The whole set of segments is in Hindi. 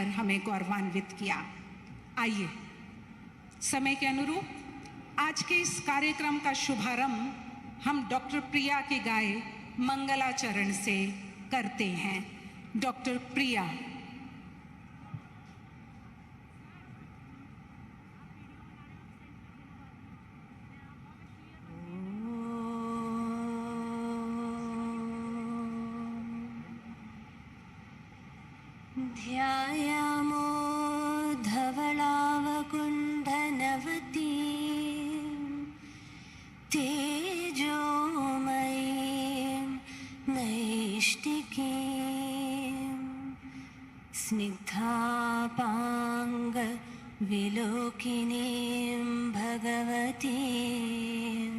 कर हमें गौरवान्वित किया। आइए समय के अनुरूप आज के इस कार्यक्रम का शुभारंभ हम डॉक्टर प्रिया के गाए मंगलाचरण से करते हैं। डॉक्टर प्रिया। ध्यायामो धवलावकुण्डनवती तेजोमयीं नैष्टिकीं स्निग्धापाङ्गविलोकिनीं भगवतीं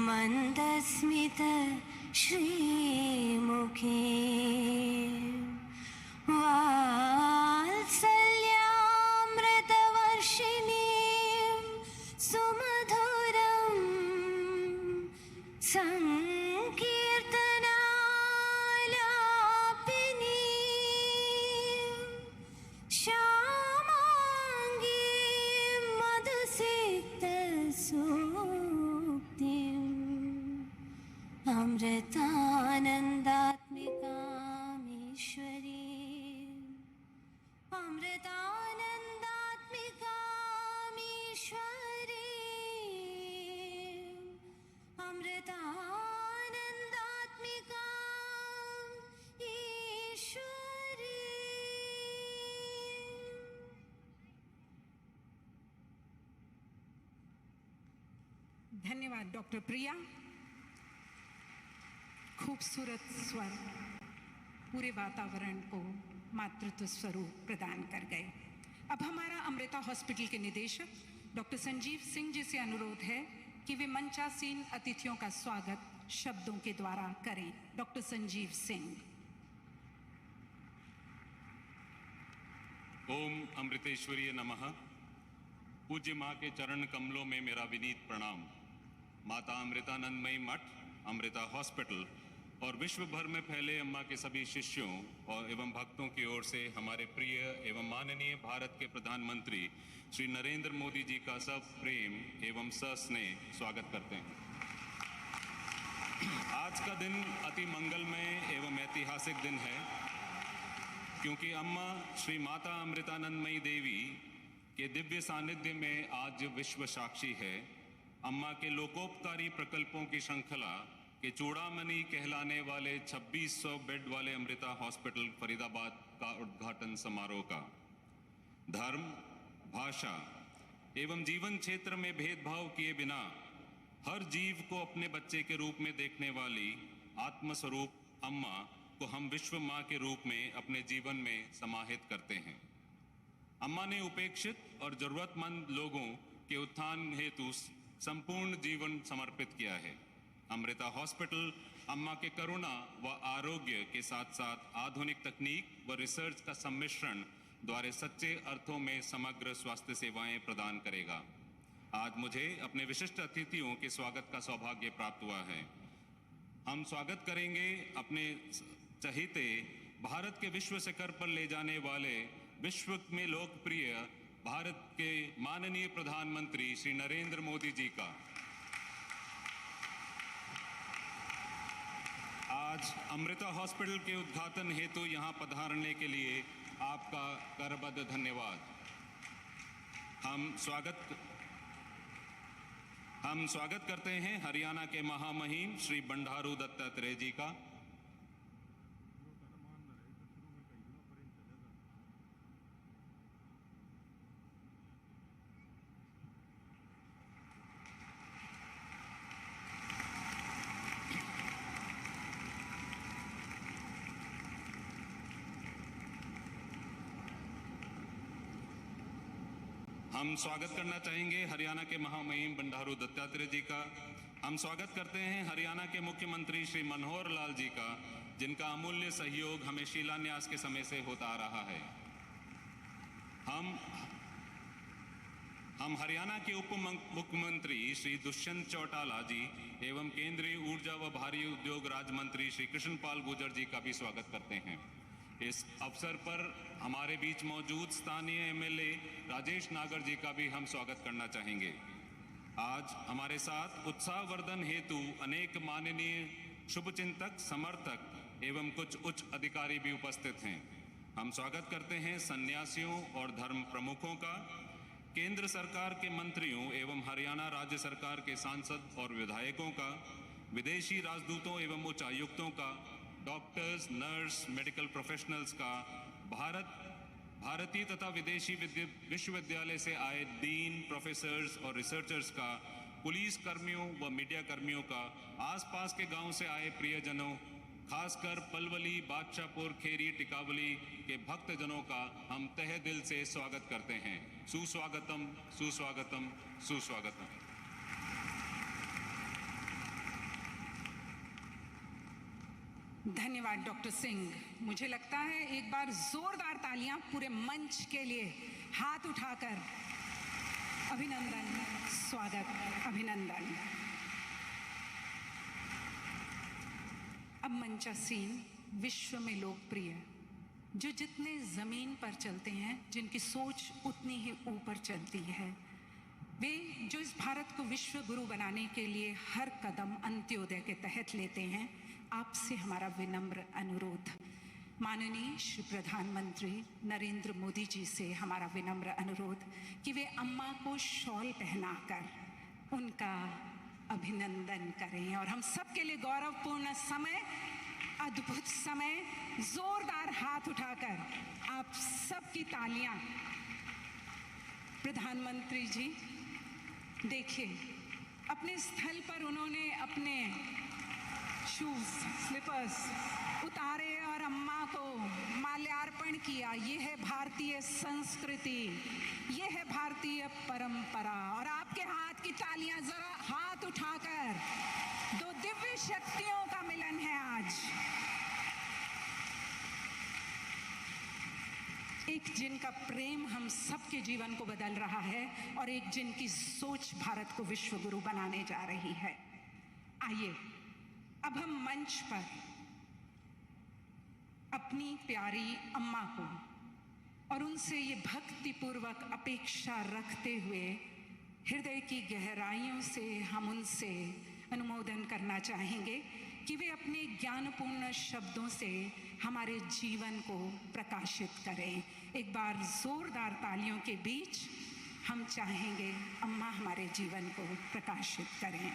मन्दस्मित श्रीमुखीं वात्सल्यामृतवर्षिणीं सुमधुरं संकीर्तनालापिनीं श्यामाङ्गीं मधुसिक्तसूक्तिम् अमृतानन्दात्मिकामीश्वरी अमृतानन्दात्मिकामीश्वरी अमृतानन्दात्मिकाम् ईश्वरी। धन्यवाद डॉक्टर प्रिया। खूबसूरत स्वर पूरे वातावरण को मातृत्व स्वरूप प्रदान कर गए। अब हमारा अमृता हॉस्पिटल के निदेशक डॉक्टर संजीव सिंह जी से अनुरोध है कि वे मंचासीन अतिथियों का स्वागत शब्दों के द्वारा करें। डॉक्टर संजीव सिंह। ओम अमृतेश्वरीय नमः। पूज्य माँ के चरण कमलों में मेरा विनीत प्रणाम। माता अमृतानंदमयी मठ, अमृता हॉस्पिटल और विश्व भर में फैले अम्मा के सभी शिष्यों और एवं भक्तों की ओर से हमारे प्रिय एवं माननीय भारत के प्रधानमंत्री श्री नरेंद्र मोदी जी का सब प्रेम एवं सस्नेह स्वागत करते हैं। आज का दिन अति मंगलमय एवं ऐतिहासिक दिन है, क्योंकि अम्मा श्री माता अमृतानंदमयी देवी के दिव्य सानिध्य में आज विश्व साक्षी है। अम्मा के लोकोपकारी प्रकल्पों की श्रृंखला के चूड़ामणि कहलाने वाले 2600 बेड वाले अमृता हॉस्पिटल फरीदाबाद का उद्घाटन समारोह का धर्म, भाषा एवं जीवन क्षेत्र में भेदभाव किए बिना हर जीव को अपने बच्चे के रूप में देखने वाली आत्मस्वरूप अम्मा को हम विश्व माँ के रूप में अपने जीवन में समाहित करते हैं। अम्मा ने उपेक्षित और जरूरतमंद लोगों के उत्थान हेतु संपूर्ण जीवन समर्पित किया है। अमृता हॉस्पिटल अम्मा के करुणा व आरोग्य के साथ साथ आधुनिक तकनीक व रिसर्च का सम्मिश्रण द्वारा सच्चे अर्थों में समग्र स्वास्थ्य सेवाएं प्रदान करेगा। आज मुझे अपने विशिष्ट अतिथियों के स्वागत का सौभाग्य प्राप्त हुआ है। हम स्वागत करेंगे अपने चहेते भारत के विश्व शिखर पर ले जाने वाले विश्व में लोकप्रिय भारत के माननीय प्रधानमंत्री श्री नरेंद्र मोदी जी का। आज अमृता हॉस्पिटल के उद्घाटन हेतु यहाँ पधारने के लिए आपका करबद्ध धन्यवाद। हम स्वागत करते हैं हरियाणा के महामहिम श्री बंडारू दत्तात्रेय जी का। हम स्वागत करना चाहेंगे हरियाणा के महामहिम बंडारू दत्तात्रेय जी का। हम स्वागत करते हैं हरियाणा के मुख्यमंत्री श्री मनोहर लाल जी का, जिनका अमूल्य सहयोग हमें शिलान्यास के समय से होता आ रहा है। हम हरियाणा के उप मुख्यमंत्री श्री दुष्यंत चौटाला जी एवं केंद्रीय ऊर्जा व भारी उद्योग राज्य मंत्री श्री कृष्णपाल गुर्जर जी का भी स्वागत करते हैं। इस अवसर पर हमारे बीच मौजूद स्थानीय एमएलए राजेश नागर जी का भी हम स्वागत करना चाहेंगे। आज हमारे साथ उत्साहवर्धन हेतु अनेक माननीय शुभचिंतक, समर्थक एवं कुछ उच्च अधिकारी भी उपस्थित हैं। हम स्वागत करते हैं सन्यासियों और धर्म प्रमुखों का, केंद्र सरकार के मंत्रियों एवं हरियाणा राज्य सरकार के सांसद और विधायकों का, विदेशी राजदूतों एवं उच्चायुक्तों का, डॉक्टर्स, नर्स, मेडिकल प्रोफेशनल्स का, भारतीय तथा विदेशी विश्वविद्यालय से आए डीन, प्रोफेसर्स और रिसर्चर्स का, पुलिस कर्मियों व मीडिया कर्मियों का, आसपास के गांव से आए प्रियजनों, खासकर पलवली, बादशाहपुर, खेरी, टिकावली के भक्तजनों का हम तहे दिल से स्वागत करते हैं। सुस्वागतम, सुस्वागतम, सुस्वागतम। धन्यवाद डॉक्टर सिंह। मुझे लगता है एक बार जोरदार तालियां पूरे मंच के लिए, हाथ उठाकर अभिनंदन, स्वागत, अभिनंदन। अब मंचासीन विश्व में लोकप्रिय, जो जितने जमीन पर चलते हैं, जिनकी सोच उतनी ही ऊपर चलती है, वे जो इस भारत को विश्व गुरु बनाने के लिए हर कदम अंत्योदय के तहत लेते हैं, आपसे हमारा विनम्र अनुरोध। माननीय श्री प्रधानमंत्री नरेंद्र मोदी जी से हमारा विनम्र अनुरोध कि वे अम्मा को शॉल पहनाकर उनका अभिनंदन करें और हम सबके लिए गौरवपूर्ण समय, अद्भुत समय, जोरदार हाथ उठाकर आप सबकी तालियां। प्रधानमंत्री जी देखिए, अपने स्थल पर उन्होंने अपने शूज, स्लीपर्स उतारे और अम्मा को माल्यार्पण किया। ये है भारतीय संस्कृति, ये है भारतीय परंपरा। और आपके हाथ की तालियां जरा हाथ उठाकर, दो दिव्य शक्तियों का मिलन है आज। एक जिनका प्रेम हम सबके जीवन को बदल रहा है और एक जिनकी सोच भारत को विश्व गुरु बनाने जा रही है। आइए अब हम मंच पर अपनी प्यारी अम्मा को और उनसे ये भक्तिपूर्वक अपेक्षा रखते हुए हृदय की गहराइयों से हम उनसे अनुमोदन करना चाहेंगे कि वे अपने ज्ञानपूर्ण शब्दों से हमारे जीवन को प्रकाशित करें। एक बार जोरदार तालियों के बीच हम चाहेंगे अम्मा हमारे जीवन को प्रकाशित करें।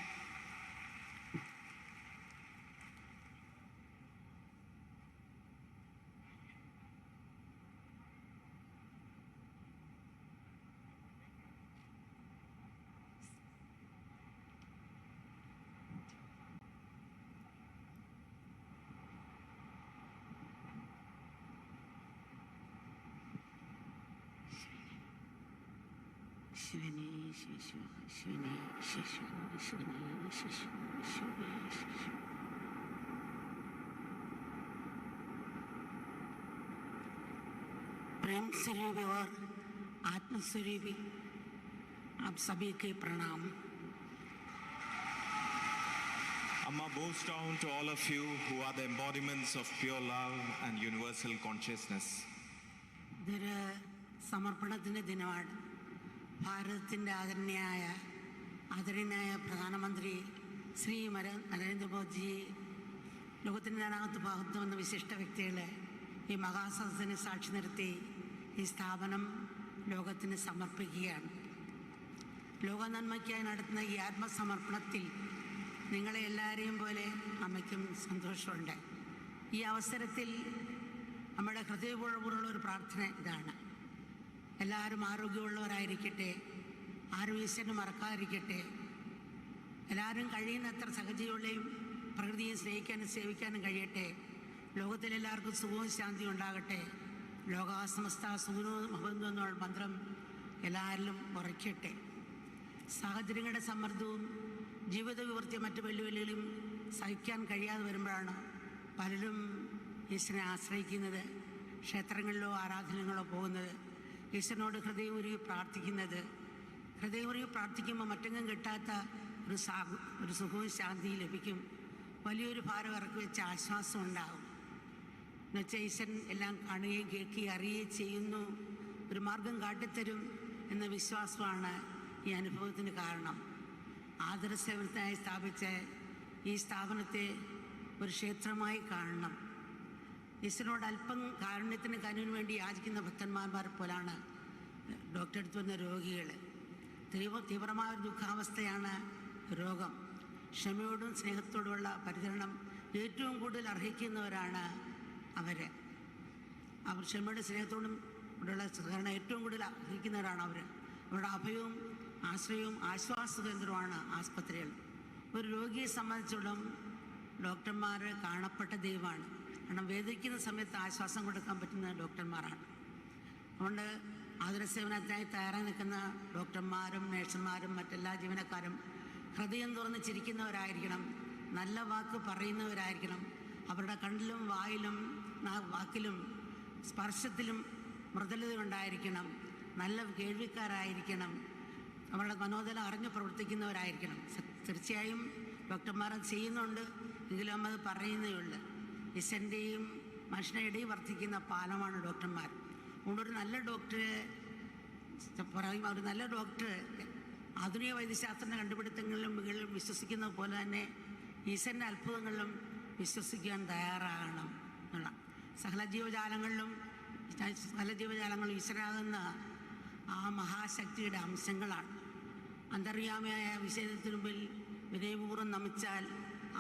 प्रेम स्वरूपी और आत्मस्वरूपी आप सभी के प्रणाम। Amma bows down to all of you who are the embodiments of pure love and universal consciousness. ഇതൊരു സമർപ്പണത്തിൻ്റെ ദിനമാണ്. ഭാരതത്തിൻ്റെ ആദരണീയനായ പ്രധാനമന്ത്രി ശ്രീ നരേന്ദ്രമോദിജി, ലോകത്തിൻ്റെ നാനാകത്ത് ഭാഗത്ത് വന്ന വിശിഷ്ട വ്യക്തികളെ ഈ മഹാസദസ്സിനെ സാക്ഷി നിർത്തി ഈ സ്ഥാപനം ലോകത്തിന് സമർപ്പിക്കുകയാണ്. ലോക നന്മയ്ക്കായി നടത്തുന്ന ഈ ആത്മസമർപ്പണത്തിൽ നിങ്ങളെ എല്ലാവരെയും പോലെ അമ്മയ്ക്കും സന്തോഷമുണ്ട്. ഈ അവസരത്തിൽ നമ്മുടെ ഹൃദയപൂർവ്വമുള്ള ഒരു പ്രാർത്ഥന ഇതാണ്: എല്ലാവരും ആരോഗ്യമുള്ളവരായിരിക്കട്ടെ, ആരും ഈശ്വരനെ മറക്കാതിരിക്കട്ടെ, എല്ലാവരും കഴിയുന്നത്ര സഹജീവികളെയും പ്രകൃതിയെ സ്നേഹിക്കാനും സേവിക്കാനും കഴിയട്ടെ, ലോകത്തിലെല്ലാവർക്കും സുഖവും ശാന്തിയും ഉണ്ടാകട്ടെ, ലോകാസമസ്ത സുഖനോ ഭവന്തു എന്നുള്ള മന്ത്രം എല്ലാവരിലും ഉറയ്ക്കട്ടെ. സാഹചര്യങ്ങളുടെ സമ്മർദ്ദവും ജീവിത വിവൃത്തിയ മറ്റു വെല്ലുവിളികളും സഹിക്കാൻ കഴിയാതെ വരുമ്പോഴാണ് പലരും ഈശ്വരനെ ആശ്രയിക്കുന്നത്, ക്ഷേത്രങ്ങളിലോ ആരാധനകളോ പോകുന്നത്, ഈശ്വരനോട് ഹൃദയം ഉരുകി പ്രാർത്ഥിക്കുന്നത്. ഹൃദയം ഉരുകി പ്രാർത്ഥിക്കുമ്പോൾ മറ്റെങ്ങും കിട്ടാത്ത ഒരു സുഖവും ശാന്തിയും ലഭിക്കും. വലിയൊരു ഭാരം ഇറക്കി വെച്ച ആശ്വാസം ഉണ്ടാകും. എന്നുവെച്ചാൽ ഈശ്വരൻ എല്ലാം കാണുകയും കേൾക്കുകയും അറിയുകയും ചെയ്യുന്നു, ഒരു മാർഗം കാട്ടിത്തരും എന്ന വിശ്വാസമാണ് ഈ അനുഭവത്തിന് കാരണം. ആദരസേവനത്തിനായി സ്ഥാപിച്ച ഈ സ്ഥാപനത്തെ ഒരു ക്ഷേത്രമായി കാണണം. ഈശ്വരനോട് അല്പം കാരുണ്യത്തിന് കനിവിന് വേണ്ടി യാചിക്കുന്ന ഭക്തന്മാരെ പോലാണ് ഡോക്ടറെ അടുത്ത് വന്ന രോഗികൾ. തീവ്രമായ ഒരു ദുഃഖാവസ്ഥയാണ് രോഗം. ക്ഷമയോടും സ്നേഹത്തോടുമുള്ള പരിചരണം ഏറ്റവും കൂടുതൽ അർഹിക്കുന്നവരാണ് അവർ. ക്ഷമയോടും സ്നേഹത്തോടും ഉള്ള സഹകരണം ഏറ്റവും കൂടുതൽ അർഹിക്കുന്നവരാണ് അവർ. അവരുടെ അഭയവും ആശ്രയവും ആശ്വാസ കേന്ദ്രമാണ് ആസ്പത്രികൾ. ഒരു രോഗിയെ സംബന്ധിച്ചിടത്തോളം ഡോക്ടർമാർ കാണപ്പെട്ട ദൈവമാണ്. കാരണം വേദനിക്കുന്ന സമയത്ത് ആശ്വാസം കൊടുക്കാൻ പറ്റുന്ന ഡോക്ടർമാരാണ്. അതുകൊണ്ട് ആതുരസേവനത്തിനായി തയ്യാറായി നിൽക്കുന്ന ഡോക്ടർമാരും നഴ്സുമാരും മറ്റെല്ലാ ജീവനക്കാരും ഹൃദയം തുറന്ന് ചിരിക്കുന്നവരായിരിക്കണം, നല്ല വാക്ക് പറയുന്നവരായിരിക്കണം. അവരുടെ കണ്ണിലും വാക്കിലും സ്പർശത്തിലും മൃദുലത ഉണ്ടായിരിക്കണം. നല്ല കേൾവിക്കാരായിരിക്കണം. അവരുടെ മനോദലം അറിഞ്ഞ് പ്രവർത്തിക്കുന്നവരായിരിക്കണം. തീർച്ചയായും ഡോക്ടർമാരത് ചെയ്യുന്നുണ്ട്, എങ്കിലും അത് പറയുന്നേ ഉള്ളൂ. ഈശ്വരൻ്റെയും മനുഷ്യരുടെയും വർദ്ധിക്കുന്ന പാലമാണ് ഡോക്ടർമാർ. അതുകൊണ്ട് ഒരു നല്ല ഡോക്ടർ ആധുനിക വൈദ്യശാസ്ത്രത്തിൻ്റെ കണ്ടുപിടുത്തങ്ങളിലും മികളിലും വിശ്വസിക്കുന്ന പോലെ തന്നെ ഈശ്വരൻ്റെ അത്ഭുതങ്ങളിലും വിശ്വസിക്കാൻ തയ്യാറാകണം എന്നുള്ള. സകല ജീവജാലങ്ങളും ഈശ്വരാകുന്ന ആ മഹാശക്തിയുടെ അംശങ്ങളാണ്. അന്തർയാമിയായ വിശേഷത്തിന് മുമ്പിൽ വിനയപൂർവ്വം നമിച്ചാൽ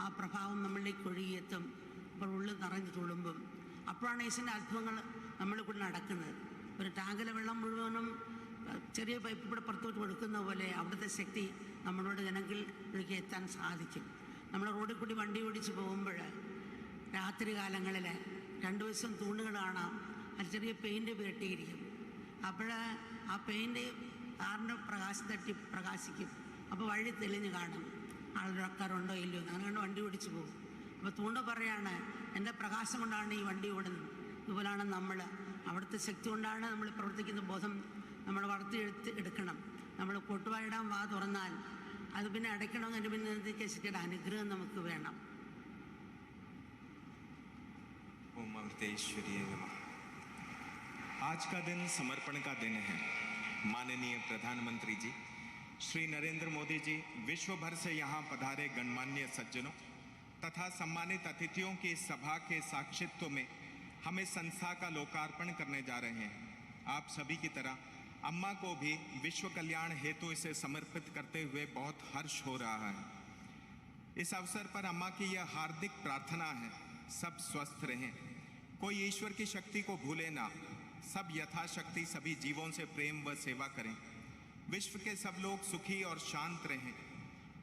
ആ പ്രഭാവം നമ്മളിലേക്ക് ഒഴുകിയെത്തും. അപ്പോൾ ഉള്ളിൽ നിറഞ്ഞു തുളുമ്പും. അപ്പോഴാണ് ഈശ്വരൻ്റെ അത്ഭുതങ്ങൾ നമ്മളിൽ കൂടി നടക്കുന്നത്. ഒരു ടാങ്കിലെ വെള്ളം മുഴുവനും ചെറിയ പൈപ്പ് കൂടെ പുറത്തോട്ട് കൊടുക്കുന്ന പോലെ അവിടുത്തെ ശക്തി നമ്മളോട് ജനങ്ങളിലേക്ക് എത്താൻ സാധിക്കും. നമ്മൾ റോഡിൽ കൂടി വണ്ടി ഓടിച്ച് പോകുമ്പോൾ രാത്രി കാലങ്ങളിൽ 2 വശം തൂണുകൾ കാണാം, അത് ചെറിയ പെയിൻറ്റ് പുരട്ടിയിരിക്കും. അപ്പോൾ ആ പെയിൻറ്റ് കാറിൻ്റെ പ്രകാശം തട്ടി പ്രകാശിക്കും. അപ്പോൾ വഴി തെളിഞ്ഞ് കാണും, ആൾക്കാരുണ്ടോ ഇല്ലയോ. അങ്ങനെ കണ്ട് വണ്ടി ഓടിച്ച് പോകും. അപ്പോൾ തൂണ് പറയാണ്, എൻ്റെ പ്രകാശം കൊണ്ടാണ് ഈ വണ്ടി ഓടുന്നത്. ഇതുപോലാണ് നമ്മൾ, അവിടുത്തെ ശക്തി കൊണ്ടാണ് നമ്മൾ പ്രവർത്തിക്കുന്ന ബോധം നമ്മൾ എടുക്കണം. നമ്മൾ കൊട്ടുവായിടാൻ വാ തുറന്നാൽ അത് പിന്നെ അടയ്ക്കണമെന്ന് എൻ്റെ പിന്നെ ശക്തിയുടെ അനുഗ്രഹം നമുക്ക് വേണം. ओम अमृतेश्वरी नमः। आज का दिन समर्पण का दिन है। माननीय प्रधानमंत्री जी श्री नरेंद्र मोदी जी विश्व भर से यहाँ पधारे गणमान्य सज्जनों तथा सम्मानित अतिथियों की सभा के साक्षित्व में हम इस संस्था का लोकार्पण करने जा रहे हैं। आप सभी की तरह अम्मा को भी विश्व कल्याण हेतु इसे समर्पित करते हुए बहुत हर्ष हो रहा है। इस अवसर पर अम्मा की यह हार्दिक प्रार्थना है, सब स्वस्थ रहें, कोई ईश्वर की शक्ति को भूले ना, सब यथाशक्ति सभी जीवों से प्रेम व सेवा करें, विश्व के सब लोग सुखी और शांत रहें।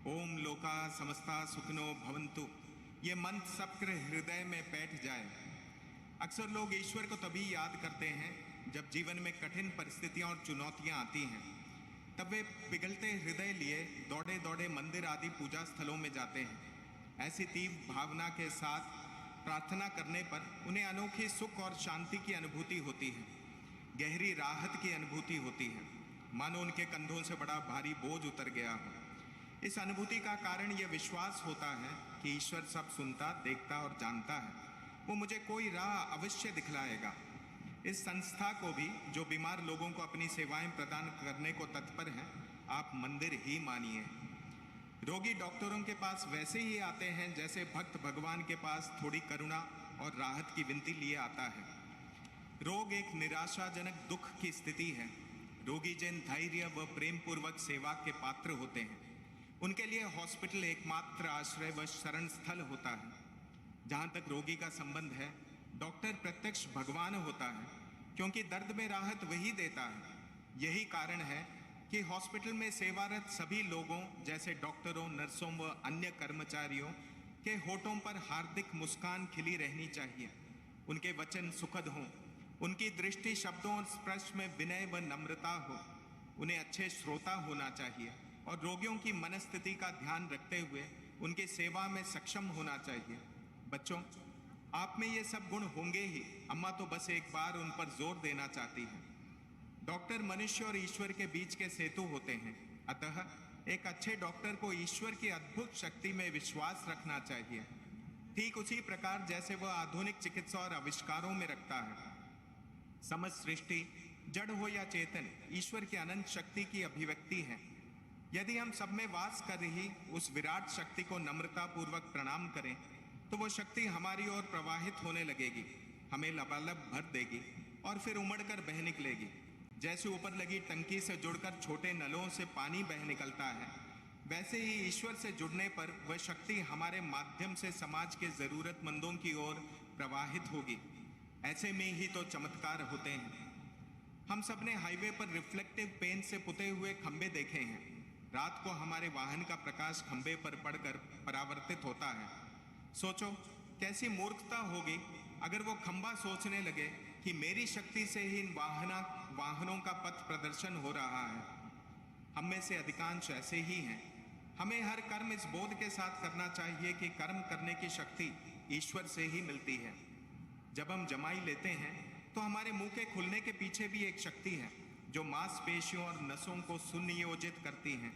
ओम लोका समस्ता सुखिनो भवन्तु, ये मंत्र सबके हृदय में बैठ जाए। अक्सर लोग ईश्वर को तभी याद करते हैं जब जीवन में कठिन परिस्थितियां और चुनौतियां आती हैं, तब वे पिघलते हृदय लिए दौड़े दौड़े मंदिर आदि पूजा स्थलों में जाते हैं। ऐसी तीव्र भावना के साथ प्रार्थना करने पर उन्हें अनोखी सुख और शांति की अनुभूति होती है, गहरी राहत की अनुभूति होती है, मानो उनके कंधों से बड़ा भारी बोझ उतर गया हो। इस अनुभूति का कारण यह विश्वास होता है कि ईश्वर सब सुनता, देखता और जानता है, वो मुझे कोई राह अवश्य दिखलाएगा। इस संस्था को भी, जो बीमार लोगों को अपनी सेवाएं प्रदान करने को तत्पर हैं, आप मंदिर ही मानिए। रोगी डॉक्टरों के पास वैसे ही आते हैं जैसे भक्त भगवान के पास थोड़ी करुणा और राहत की विनती लिए आता है। रोग एक निराशाजनक दुख की स्थिति है। रोगी जिन धैर्य व प्रेम पूर्वक सेवा के पात्र होते हैं, उनके लिए हॉस्पिटल एकमात्र आश्रय व शरण स्थल होता है। जहाँ तक रोगी का संबंध है, डॉक्टर प्रत्यक्ष भगवान होता है, क्योंकि दर्द में राहत वही देता है। यही कारण है कि हॉस्पिटल में सेवारत सभी लोगों जैसे डॉक्टरों, नर्सों व अन्य कर्मचारियों के होठों पर हार्दिक मुस्कान खिली रहनी चाहिए। उनके वचन सुखद हों, उनकी दृष्टि शब्दों और स्पर्श में विनय व नम्रता हो। उन्हें अच्छे श्रोता होना चाहिए और रोगियों की मनस्थिति का ध्यान रखते हुए उनकी सेवा में सक्षम होना चाहिए। बच्चों, आप में ये सब गुण होंगे ही। अम्मा तो बस एक बार उन पर जोर देना चाहती है। डॉक्टर मनुष्य और ईश्वर के बीच के सेतु होते हैं, अतः एक अच्छे डॉक्टर को ईश्वर की अद्भुत शक्ति में विश्वास रखना चाहिए। ठीक उसी प्रकार जैसे वह आधुनिक चिकित्सा और आविष्कारों में रखता है। समस्त सृष्टि, जड़ हो या चेतन, ईश्वर की अनंत शक्ति की अभिव्यक्ति है। यदि हम सब में वास कर रही उस विराट शक्ति को नम्रता पूर्वक प्रणाम करें तो वो शक्ति हमारी ओर प्रवाहित होने लगेगी, हमें लबालब भर देगी और फिर उमड़कर बह निकलेगी। जैसे ऊपर लगी टंकी से जुड़कर छोटे नलों से पानी बह निकलता है, वैसे ही ईश्वर से जुड़ने पर वह शक्ति हमारे माध्यम से समाज के जरूरतमंदों की ओर प्रवाहित होगी। ऐसे में ही तो चमत्कार होते हैं। हम सब ने हाईवे पर रिफ्लेक्टिव पेंट से पुते हुए खंबे देखे हैं। रात को हमारे वाहन का प्रकाश खंबे पर पड़कर परावर्तित होता है। सोचो कैसी मूर्खता होगी अगर वो खंबा सोचने लगे कि मेरी शक्ति से ही इन वाहनों का पथ प्रदर्शन हो रहा है। हम में से अधिकांश ऐसे ही हैं। हमें हर कर्म इस बोध के साथ करना चाहिए कि कर्म करने की शक्ति ईश्वर से ही मिलती है। जब हम जमाई लेते हैं तो हमारे मुंह के खुलने के पीछे भी एक शक्ति है जो मांसपेशियों और नसों को सुनियोजित करती है।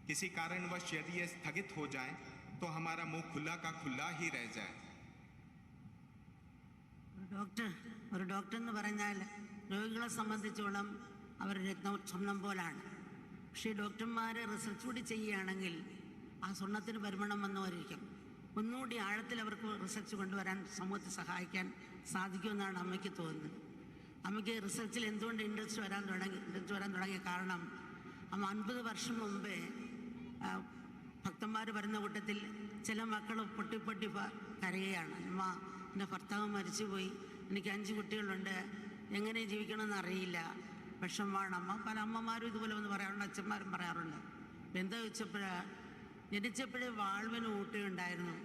किसी कारणवश यदि ये स्थगित हो जाए तो हमारा मुंह खुला का खुला ही रह जाए। ഒരു ഡോക്ടർ എന്ന് പറഞ്ഞാൽ രോഗികളെ സംബന്ധിച്ചോളം അവർ രത്നം സ്വർണം പോലാണ്. പക്ഷേ ഡോക്ടർമാർ റിസർച്ച് കൂടി ചെയ്യുകയാണെങ്കിൽ ആ സ്വർണത്തിന് പരിമണം വന്നുകൊണ്ടിരിക്കും. ഒന്നുകൂടി ആഴത്തിൽ അവർക്ക് റിസർച്ച് കൊണ്ടുവരാൻ സമൂഹത്തെ സഹായിക്കാൻ സാധിക്കുമെന്നാണ് അമ്മയ്ക്ക് തോന്നുന്നത്. അമ്മയ്ക്ക് റിസർച്ചിൽ എന്തുകൊണ്ട് ഇൻട്രസ്റ്റ് വരാൻ തുടങ്ങിയ കാരണം അമ്മ 50 വർഷം മുമ്പേ ഭക്തന്മാർ വരുന്ന കൂട്ടത്തിൽ ചില മക്കൾ പൊട്ടി കരയുകയാണ്. അമ്മ, എൻ്റെ ഭർത്താവ് മരിച്ചുപോയി, എനിക്ക് 5 കുട്ടികളുണ്ട്, എങ്ങനെ ജീവിക്കണമെന്ന് അറിയില്ല, വിഷമമാണ് അമ്മ. പല അമ്മമാരും ഇതുപോലെ ഒന്ന് പറയാറുണ്ട്, അച്ഛന്മാരും പറയാറുണ്ട്. എന്താ വെച്ചപ്പോഴാണ് ജനിച്ചപ്പോഴേ വാൾവിന് ഊട്ടുണ്ടായിരുന്നു.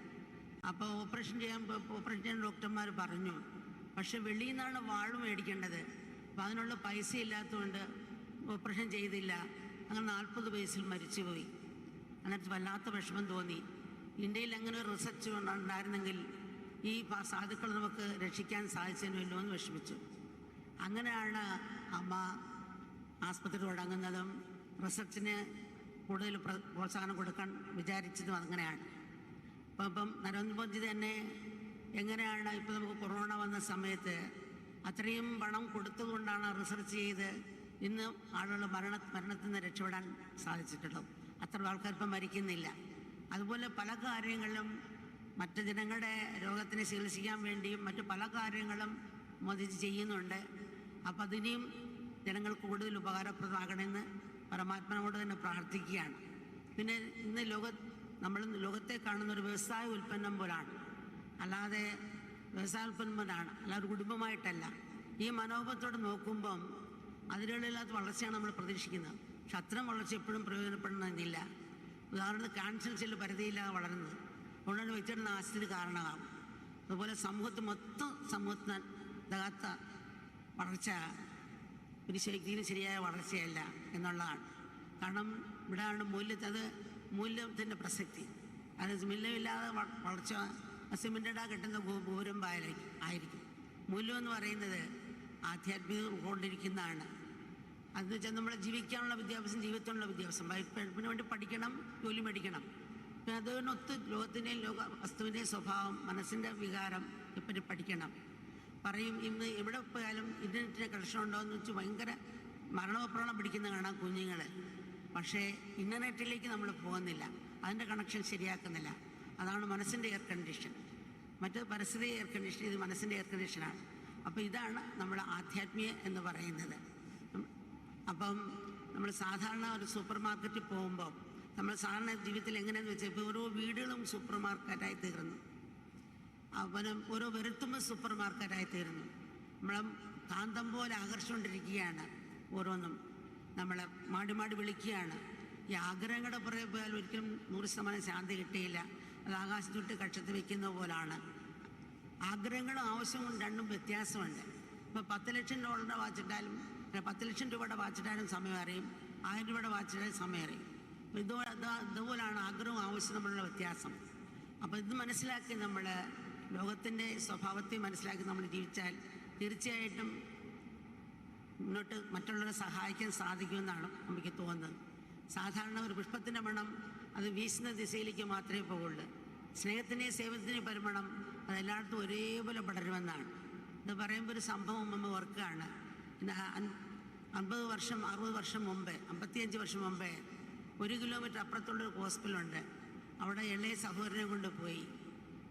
അപ്പോൾ ഓപ്പറേഷൻ ചെയ്യാൻ ഡോക്ടർമാർ പറഞ്ഞു. പക്ഷെ വെളിയിൽ നിന്നാണ് വാൾവ് മേടിക്കേണ്ടത്. അപ്പോൾ അതിനുള്ള പൈസ ഇല്ലാത്തതുകൊണ്ട് ഓപ്പറേഷൻ ചെയ്തില്ല. അങ്ങനെ 40 വയസ്സിൽ മരിച്ചുപോയി. എന്നിട്ട് വല്ലാത്ത വിഷമം തോന്നി. ഇന്ത്യയിൽ അങ്ങനെ ഒരു റിസർച്ച് ഉണ്ടായിരുന്നെങ്കിൽ ഈ സാധുക്കൾ നമുക്ക് രക്ഷിക്കാൻ സാധിച്ചതിനല്ലോ എന്ന് വിഷമിച്ചു. അങ്ങനെയാണ് അമ്മ ആസ്പത്രി തുടങ്ങുന്നതും റിസർച്ചിന് കൂടുതൽ പ്രോത്സാഹനം കൊടുക്കാൻ വിചാരിച്ചതും അങ്ങനെയാണ്. ഇപ്പം നരേന്ദ്രമോദി തന്നെ എങ്ങനെയാണ് ഇപ്പം നമുക്ക് കൊറോണ വന്ന സമയത്ത് അത്രയും പണം കൊടുത്തുകൊണ്ടാണ് റിസർച്ച് ചെയ്ത് ഇന്ന് ആളുകൾ മരണത്തിൽ നിന്ന് രക്ഷപ്പെടാൻ സാധിച്ചിട്ടുള്ളത്. അത്ര ആൾക്കാർ ഇപ്പം മരിക്കുന്നില്ല. അതുപോലെ പല കാര്യങ്ങളിലും മറ്റ് ജനങ്ങളുടെ രോഗത്തിനെ ചികിത്സിക്കാൻ വേണ്ടിയും മറ്റു പല കാര്യങ്ങളും മോദിജി ചെയ്യുന്നുണ്ട്. അപ്പം അതിനെയും ജനങ്ങൾക്ക് കൂടുതൽ ഉപകാരപ്രദമാകണമെന്ന് പരമാത്മാവോട് തന്നെ പ്രാർത്ഥിക്കുകയാണ്. പിന്നെ ഇന്ന് നമ്മൾ ലോകത്തെ കാണുന്ന ഒരു വ്യവസായ ഉൽപ്പന്നം പോലാണ്, അല്ലാതെ വ്യവസായ ഉൽപ്പന്നം പോലാണ്, അല്ലാതെ ഒരു കുടുംബമായിട്ടല്ല. ഈ മനോഭാവത്തോടെ നോക്കുമ്പം അതിരുകളില്ലാത്ത വളർച്ചയാണ് നമ്മൾ പ്രതീക്ഷിക്കുന്നത്. പക്ഷെ അത്തരം വളർച്ച എപ്പോഴും പ്രയോജനപ്പെടുന്നില്ല. ഉദാഹരണത്തിന് ക്യാൻസർ സെല്ല് പരിധിയില്ലാതെ വളരുന്നത് അതുകൊണ്ടാണ് വ്യക്തിയുടെ നാശത്തിന് കാരണമാകും. അതുപോലെ സമൂഹത്തിന് തകാത്ത വളർച്ച ഒരു ശക്തിയിൽ ശരിയായ വളർച്ചയല്ല എന്നുള്ളതാണ്. കാരണം ഇവിടെയാണ് മൂല്യത്തിൻ്റെ പ്രസക്തി. അത് മൂല്യമില്ലാതെ വളർച്ച സിമെൻറ്റഡാ കെട്ടുന്ന ഗോപുരം ആയിരിക്കും. മൂല്യം എന്ന് പറയുന്നത് ആധ്യാത്മികം കൊണ്ടിരിക്കുന്നതാണ്. അതെന്ന് വെച്ചാൽ നമ്മളെ ജീവിക്കാനുള്ള വിദ്യാഭ്യാസം, ജീവിതത്തിനുള്ള വിദ്യാഭ്യാസം, പഠിപ്പിന് വേണ്ടി പഠിക്കണം, ജോലി മേടിക്കണം. പിന്നെ അതിനൊത്ത് ലോകത്തിൻ്റെയും വസ്തുവിൻ്റെയും സ്വഭാവം, മനസ്സിൻ്റെ വികാരം ഇപ്പറ്റി പഠിക്കണം. പറയും ഇന്ന് എവിടെ പോയാലും ഇൻ്റർനെറ്റിൻ്റെ കണക്ഷൻ ഉണ്ടോയെന്ന് വെച്ച് ഭയങ്കര മരണപ്രാണം പിടിക്കുന്ന കാണാം കുഞ്ഞുങ്ങൾ. പക്ഷേ ഇൻ്റർനെറ്റിലേക്ക് നമ്മൾ പോകുന്നില്ല, അതിൻ്റെ കണക്ഷൻ ശരിയാക്കുന്നില്ല. അതാണ് മനസ്സിൻ്റെ എയർ കണ്ടീഷൻ. മറ്റ് പരിസ്ഥിതി എയർ കണ്ടീഷൻ, ഇത് മനസ്സിൻ്റെ എയർ കണ്ടീഷനാണ്. അപ്പോൾ ഇതാണ് നമ്മുടെ ആധ്യാത്മിക എന്ന് പറയുന്നത്. അപ്പം നമ്മൾ സാധാരണ ഒരു സൂപ്പർ മാർക്കറ്റിൽ പോകുമ്പോൾ നമ്മൾ സാധാരണ ജീവിതത്തിൽ എങ്ങനെയാണെന്ന് വെച്ചാൽ ഇപ്പോൾ ഓരോ വീടുകളും സൂപ്പർ മാർക്കറ്റായി തീർന്നു. അവനും ഓരോ വരുത്തുമ്പോൾ സൂപ്പർ മാർക്കറ്റായി തീർന്നു. നമ്മളെ കാന്തം പോലെ ആകർഷിച്ചുകൊണ്ടിരിക്കുകയാണ്. ഓരോന്നും നമ്മളെ മാടി വിളിക്കുകയാണ്. ഈ ആഗ്രഹങ്ങളുടെ പുറകെ പോയാൽ ഒരിക്കലും 100% ശാന്തി കിട്ടിയില്ല. അത് ആകാശത്തൊട്ട് കക്ഷത്ത് വയ്ക്കുന്ന പോലാണ്. ആഗ്രഹങ്ങളും ആവശ്യവും രണ്ടും വ്യത്യാസമുണ്ട്. ഇപ്പോൾ 10 ലക്ഷം ഡോളറിൻ്റെ വാച്ചിട്ടാലും 10 ലക്ഷം രൂപയുടെ വാച്ചിട്ടാലും സമയം അറിയും, 1000 രൂപയുടെ വാച്ചിട്ടാലും സമയം അറിയും. ഇതുപോലാണ് ആഗ്രഹവും ആവശ്യം തമ്മിലുള്ള വ്യത്യാസം. അപ്പോൾ ഇത് മനസ്സിലാക്കി നമ്മൾ ലോകത്തിൻ്റെ സ്വഭാവത്തെ മനസ്സിലാക്കി നമ്മൾ ജീവിച്ചാൽ തീർച്ചയായിട്ടും മുന്നോട്ട് മറ്റുള്ളവരെ സഹായിക്കാൻ സാധിക്കുമെന്നാണ് നമുക്ക് തോന്നുന്നത്. സാധാരണ ഒരു പുഷ്പത്തിൻ്റെ മണം അത് വീശുന്ന ദിശയിലേക്ക് മാത്രമേ പോകുള്ളൂ. സ്നേഹത്തിൻ്റെയും സേവനത്തിൻ്റെയും പരിമളം അതെല്ലായിടത്തും ഒരേപോലെ പടരുമെന്നാണ്. ഇത് പറയുമ്പോൾ ഒരു സംഭവം നമ്മൾ ഓർക്കുകയാണ്. 50 വർഷം 60 വർഷം മുമ്പേ 55 വർഷം മുമ്പേ 1 കിലോമീറ്റർ അപ്പുറത്തുള്ളൊരു ഹോസ്പിറ്റലുണ്ട്. അവിടെ ഇളയ സഹോദരനെ കൊണ്ടുപോയി.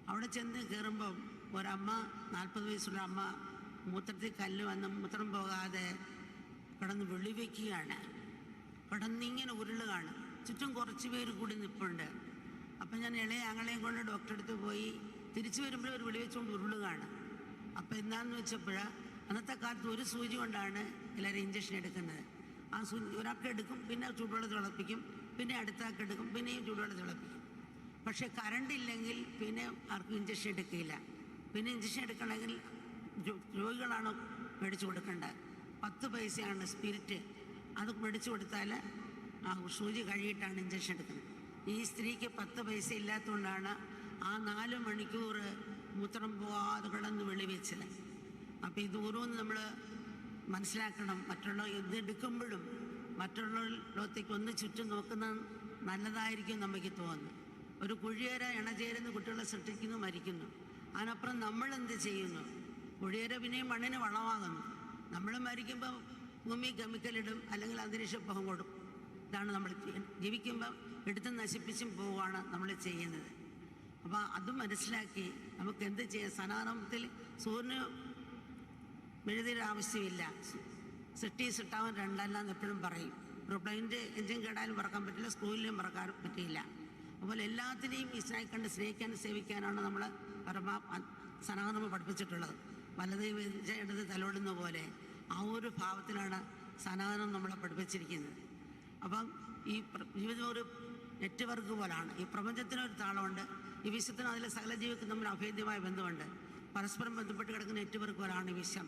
അവിടെ ചെന്ന് കയറുമ്പം ഒരമ്മ 40 വയസ്സുള്ള അമ്മ മൂത്രത്തിൽ കല്ല് വന്ന് മൂത്രം പോകാതെ കിടന്ന് വെള്ളിവെക്കുകയാണ്. കിടന്നിങ്ങനെ ഉരുളുകയാണ്. ചുറ്റും കുറച്ച് പേര് കൂടി നിൽപ്പുണ്ട്. അപ്പം ഞാൻ ഇളയ ആങ്ങളെയും കൊണ്ട് ഡോക്ടറെ അടുത്ത് പോയി. തിരിച്ചു വരുമ്പോഴും ഒരു വെളിവെച്ചുകൊണ്ട് ഉരുളുകയാണ്. അപ്പം എന്താണെന്ന് വെച്ചപ്പോൾ അന്നത്തെ കാലത്ത് ഒരു സൂചി കൊണ്ടാണ് എല്ലാവരും ഇഞ്ചക്ഷൻ എടുക്കുന്നത്. ആ സൂചി ഒരാൾക്ക് എടുക്കും, പിന്നെ ചൂടുവെള്ളം തിളപ്പിക്കും, പിന്നെ അടുത്ത ആൾക്ക് എടുക്കും, പിന്നെയും ചൂടുവെള്ളം തിളപ്പിക്കും. പക്ഷേ കറണ്ട് ഇല്ലെങ്കിൽ പിന്നെ ആർക്കും ഇഞ്ചക്ഷൻ എടുക്കില്ല. പിന്നെ ഇഞ്ചക്ഷൻ എടുക്കണമെങ്കിൽ രോഗികളാണ് മേടിച്ചു കൊടുക്കേണ്ടത്. 10 പൈസയാണ് സ്പിരിറ്റ്. അത് മേടിച്ചു കൊടുത്താൽ ആ സൂചി കഴിയിട്ടാണ് ഇഞ്ചക്ഷൻ എടുക്കുന്നത്. ഈ സ്ത്രീക്ക് 10 പൈസ ഇല്ലാത്തതുകൊണ്ടാണ് ആ 4 മണിക്കൂർ മൂത്രം പോകാതെ കിടന്ന് വെളിവെച്ചത്. അപ്പോൾ ഇത് ഓരോന്ന് നമ്മൾ മനസ്സിലാക്കണം. മറ്റുള്ള എന്തെടുക്കുമ്പോഴും മറ്റുള്ള ലോകത്തേക്ക് ഒന്ന് ചുറ്റും നോക്കുന്നത് നല്ലതായിരിക്കും നമുക്ക് തോന്നുന്നു. ഒരു കുഴിയേര ഇണചേരുന്ന കുട്ടികളെ സൃഷ്ടിക്കുന്നു, മരിക്കുന്നു. അതിനപ്പുറം നമ്മളെന്ത് ചെയ്യുന്നു? കുഴിയേര പിന്നെയും മണ്ണിന് വളമാകുന്നു. നമ്മൾ മരിക്കുമ്പോൾ ഭൂമി കെമിക്കലിടും, അല്ലെങ്കിൽ അന്തരീക്ഷപ്പകം കൊടുക്കും. ഇതാണ് നമ്മൾ ജീവിക്കുമ്പോൾ എടുത്ത് നശിപ്പിച്ചും പോവുകയാണ് നമ്മൾ ചെയ്യുന്നത്. അപ്പോൾ അത് മനസ്സിലാക്കി നമുക്ക് എന്ത് ചെയ്യാം? സനാതനത്തിൽ സൂര്യന് മെഴുതിയുടെ ആവശ്യമില്ല. സിട്ടി സിട്ടാവൻ രണ്ടല്ല എന്ന് എപ്പോഴും പറയും. ഒരു പ്ലെയിൻ്റെ എഞ്ചിൻ കേടാലും പറക്കാൻ പറ്റില്ല, സ്ക്രൂവിലും പറക്കാൻ പറ്റില്ല. അതുപോലെ എല്ലാത്തിനെയും ഈശ്വരനായി കണ്ട് സ്നേഹിക്കാനും സേവിക്കാനാണ് നമ്മൾ സനാതനം പഠിപ്പിച്ചിട്ടുള്ളത്. വലത് ഇടത് തലോടുന്ന പോലെ ആ ഒരു ഭാവത്തിലാണ് സനാതനം നമ്മളെ പഠിപ്പിച്ചിരിക്കുന്നത്. അപ്പം ഈ ജീവിതം ഒരു നെറ്റ്വർക്ക് പോലാണ്. ഈ പ്രപഞ്ചത്തിനൊരു താളമുണ്ട്, ഈ വിശ്വത്തിനും അതിലെ സകല ജീവിതത്തിനും തമ്മിൽ അഭേദ്യമായ ബന്ധമുണ്ട്. പരസ്പരം ബന്ധപ്പെട്ട് കിടക്കുന്ന നെറ്റ്വർക്ക് പോലാണ് ഈ വിശ്വം.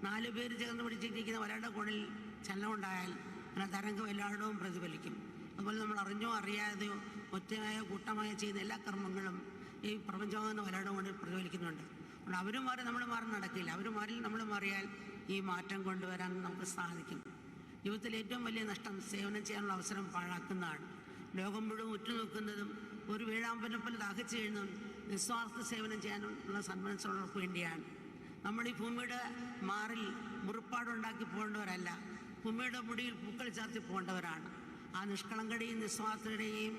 4 പേര് ചേർന്ന് പിടിച്ചിരിക്കുന്ന ഒരാളുടെ കോണിൽ ചലനമുണ്ടായാൽ അങ്ങനെ തരംഗം എല്ലായിടവും പ്രതിഫലിക്കും. അതുപോലെ നമ്മൾ അറിഞ്ഞോ അറിയാതെയോ ഒറ്റയായോ കൂട്ടമായോ ചെയ്യുന്ന എല്ലാ കർമ്മങ്ങളും ഈ പ്രപഞ്ചമെന്ന ഒരാളുടെ കൊണ്ട് പ്രതിഫലിക്കുന്നുണ്ട്. അതുകൊണ്ട് അവരും മാറി നമ്മൾ മാറി നടക്കില്ല. അവർ മാറി നമ്മൾ മാറിയാൽ ഈ മാറ്റം കൊണ്ടുവരാൻ നമുക്ക് സാധിക്കും. ജീവിതത്തിൽ ഏറ്റവും വലിയ നഷ്ടം സേവനം ചെയ്യാനുള്ള അവസരം പാഴാക്കുന്നതാണ്. ലോകം മുഴുവൻ ഉറ്റുനോക്കുന്നതും ഒരു വീഴാമ്പലിനെ ദാഹിച്ചു കഴിയുന്നതും നിസ്വാർത്ഥ സേവനം ചെയ്യാനുള്ള സന്മനസ്സുള്ളവർക്ക് വേണ്ടിയാണ്. നമ്മൾ ഈ ഭൂമിയുടെ മാറിൽ മുറിപ്പാടുണ്ടാക്കി പോകേണ്ടവരല്ല, ഭൂമിയുടെ മുടിയിൽ പൂക്കൾ ചാർത്തി പോകേണ്ടവരാണ്. ആ നിഷ്കളങ്കയുടെയും നിസ്വാർത്ഥയുടെയും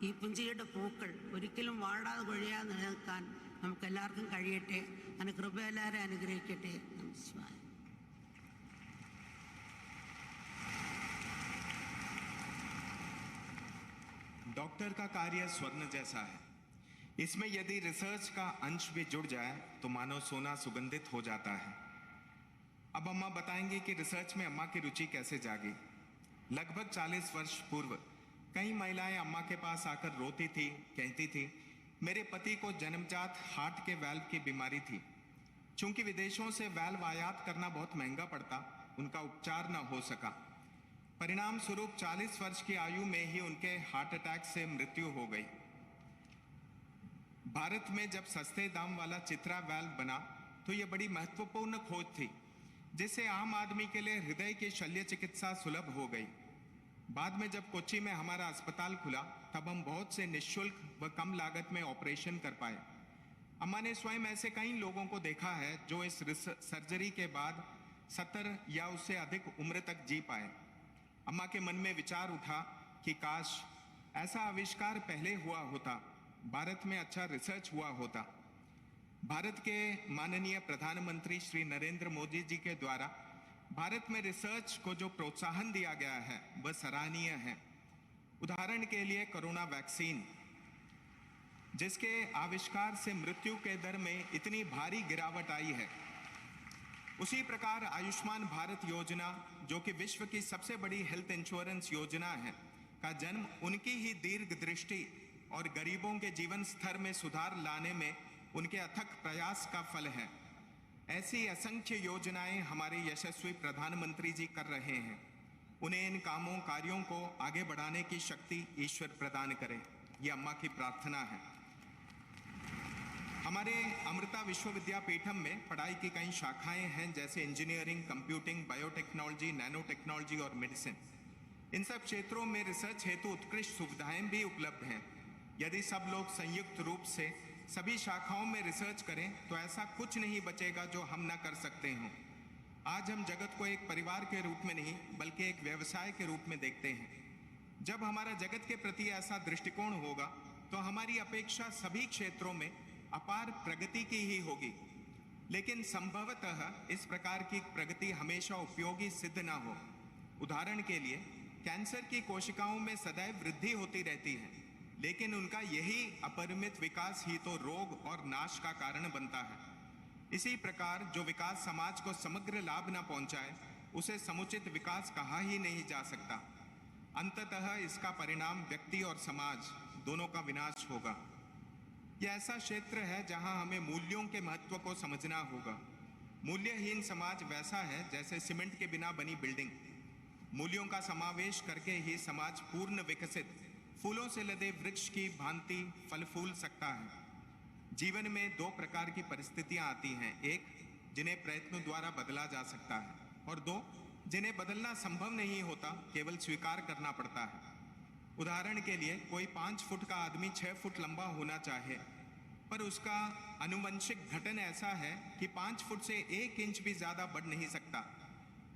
ഈ പുഞ്ചിയുടെ പൂക്കൾ ഒരിക്കലും വാടാതെ കൊഴിയാതെ നിലനിൽക്കാൻ നമുക്കെല്ലാവർക്കും കഴിയട്ടെ. അങ്ങനെ കൃപ എല്ലാവരും അനുഗ്രഹിക്കട്ടെ. നമസ്കാരം. डॉक्टर का कार्य स्वर्ण जैसा है। इसमें यदि रिसर्च का अंश भी जुड़ जाए तो मानो सोना सुगंधित हो जाता है। अब अम्मा बताएंगे कि रिसर्च में अम्मा की रुचि कैसे जागी। लगभग 40 वर्ष पूर्व कई महिलाएं अम्मा के पास आकर रोती थी, कहती थी मेरे पति को जन्मजात हार्ट के वाल्व की बीमारी थी। चूंकि विदेशों से वाल्व आयात करना बहुत महंगा पड़ता, उनका उपचार न हो सका। परिणाम स्वरूप 40 वर्ष की आयु में ही उनके हार्ट अटैक से मृत्यु हो गई। भारत में जब सस्ते दाम वाला चित्रा वाल्व बना तो यह बड़ी महत्वपूर्ण खोज थी, जिससे आम आदमी के लिए हृदय की शल्य चिकित्सा सुलभ हो गई। बाद में जब कोच्चि में हमारा अस्पताल खुला तब हम बहुत से निःशुल्क व कम लागत में ऑपरेशन कर पाए। अम्मा ने स्वयं ऐसे कई लोगों को देखा है जो इस सर्जरी के बाद 70 या उससे अधिक उम्र तक जी पाए। अम्मा के मन में विचार उठा कि काश ऐसा आविष्कार पहले हुआ होता, भारत में अच्छा रिसर्च हुआ होता। भारत के माननीय प्रधानमंत्री श्री नरेंद्र मोदी जी के द्वारा भारत में रिसर्च को जो प्रोत्साहन दिया गया है वह सराहनीय है। उदाहरण के लिए कोरोना वैक्सीन, जिसके आविष्कार से मृत्यु के दर में इतनी भारी गिरावट आई है। उसी प्रकार आयुष्मान भारत योजना, जो कि विश्व की सबसे बड़ी हेल्थ इंश्योरेंस योजना है, का जन्म उनकी ही दीर्घ दृष्टि और गरीबों के जीवन स्तर में सुधार लाने में उनके अथक प्रयास का फल है। ऐसी असंख्य योजनाएं हमारे यशस्वी प्रधानमंत्री जी कर रहे हैं। उन्हें इन कार्यों को आगे बढ़ाने की शक्ति ईश्वर प्रदान करे, ये अम्मा की प्रार्थना है। हमारे अमृता विश्वविद्यापीठम में पढ़ाई की कई शाखाएं हैं, जैसे engineering, computing, biotechnology, nano technology और मेडिसिन। इन सब क्षेत्रों में रिसर्च हेतु उत्कृष्ट सुविधाएं भी उपलब्ध हैं। यदि सब लोग संयुक्त रूप से सभी शाखाओं में रिसर्च करें तो ऐसा कुछ नहीं बचेगा जो हम न कर सकते हों। आज हम जगत को एक परिवार के रूप में नहीं बल्कि एक व्यवसाय के रूप में देखते हैं। जब हमारा जगत के प्रति ऐसा दृष्टिकोण होगा तो हमारी अपेक्षा सभी क्षेत्रों में अपार प्रगति की ही होगी। लेकिन संभवतः इस प्रकार की प्रगति हमेशा उपयोगी सिद्ध ना हो। उदाहरण के लिए कैंसर की कोशिकाओं में सदैव वृद्धि होती रहती है, लेकिन उनका यही अपरिमित विकास ही तो रोग और नाश का कारण बनता है। इसी प्रकार जो विकास समाज को समग्र लाभ न पहुंचाए उसे समुचित विकास कहा ही नहीं जा सकता। अंततः इसका परिणाम व्यक्ति और समाज दोनों का विनाश होगा। यह ऐसा क्षेत्र है जहां हमें मूल्यों के महत्व को समझना होगा। मूल्यहीन समाज वैसा है जैसे सीमेंट के बिना बनी बिल्डिंग। मूल्यों का समावेश करके ही समाज पूर्ण विकसित फूलों से लदे वृक्ष की भांति फल फूल सकता है। जीवन में दो प्रकार की परिस्थितियां आती हैं, एक जिन्हें प्रयत्नों द्वारा बदला जा सकता है और दो जिन्हें बदलना संभव नहीं होता, केवल स्वीकार करना पड़ता है। उदाहरण के लिए कोई 5 फुट का आदमी 6 फुट लंबा होना चाहे, पर उसका आनुवंशिक गठन ऐसा है कि 5 फुट से 1 इंच भी ज्यादा बढ़ नहीं सकता।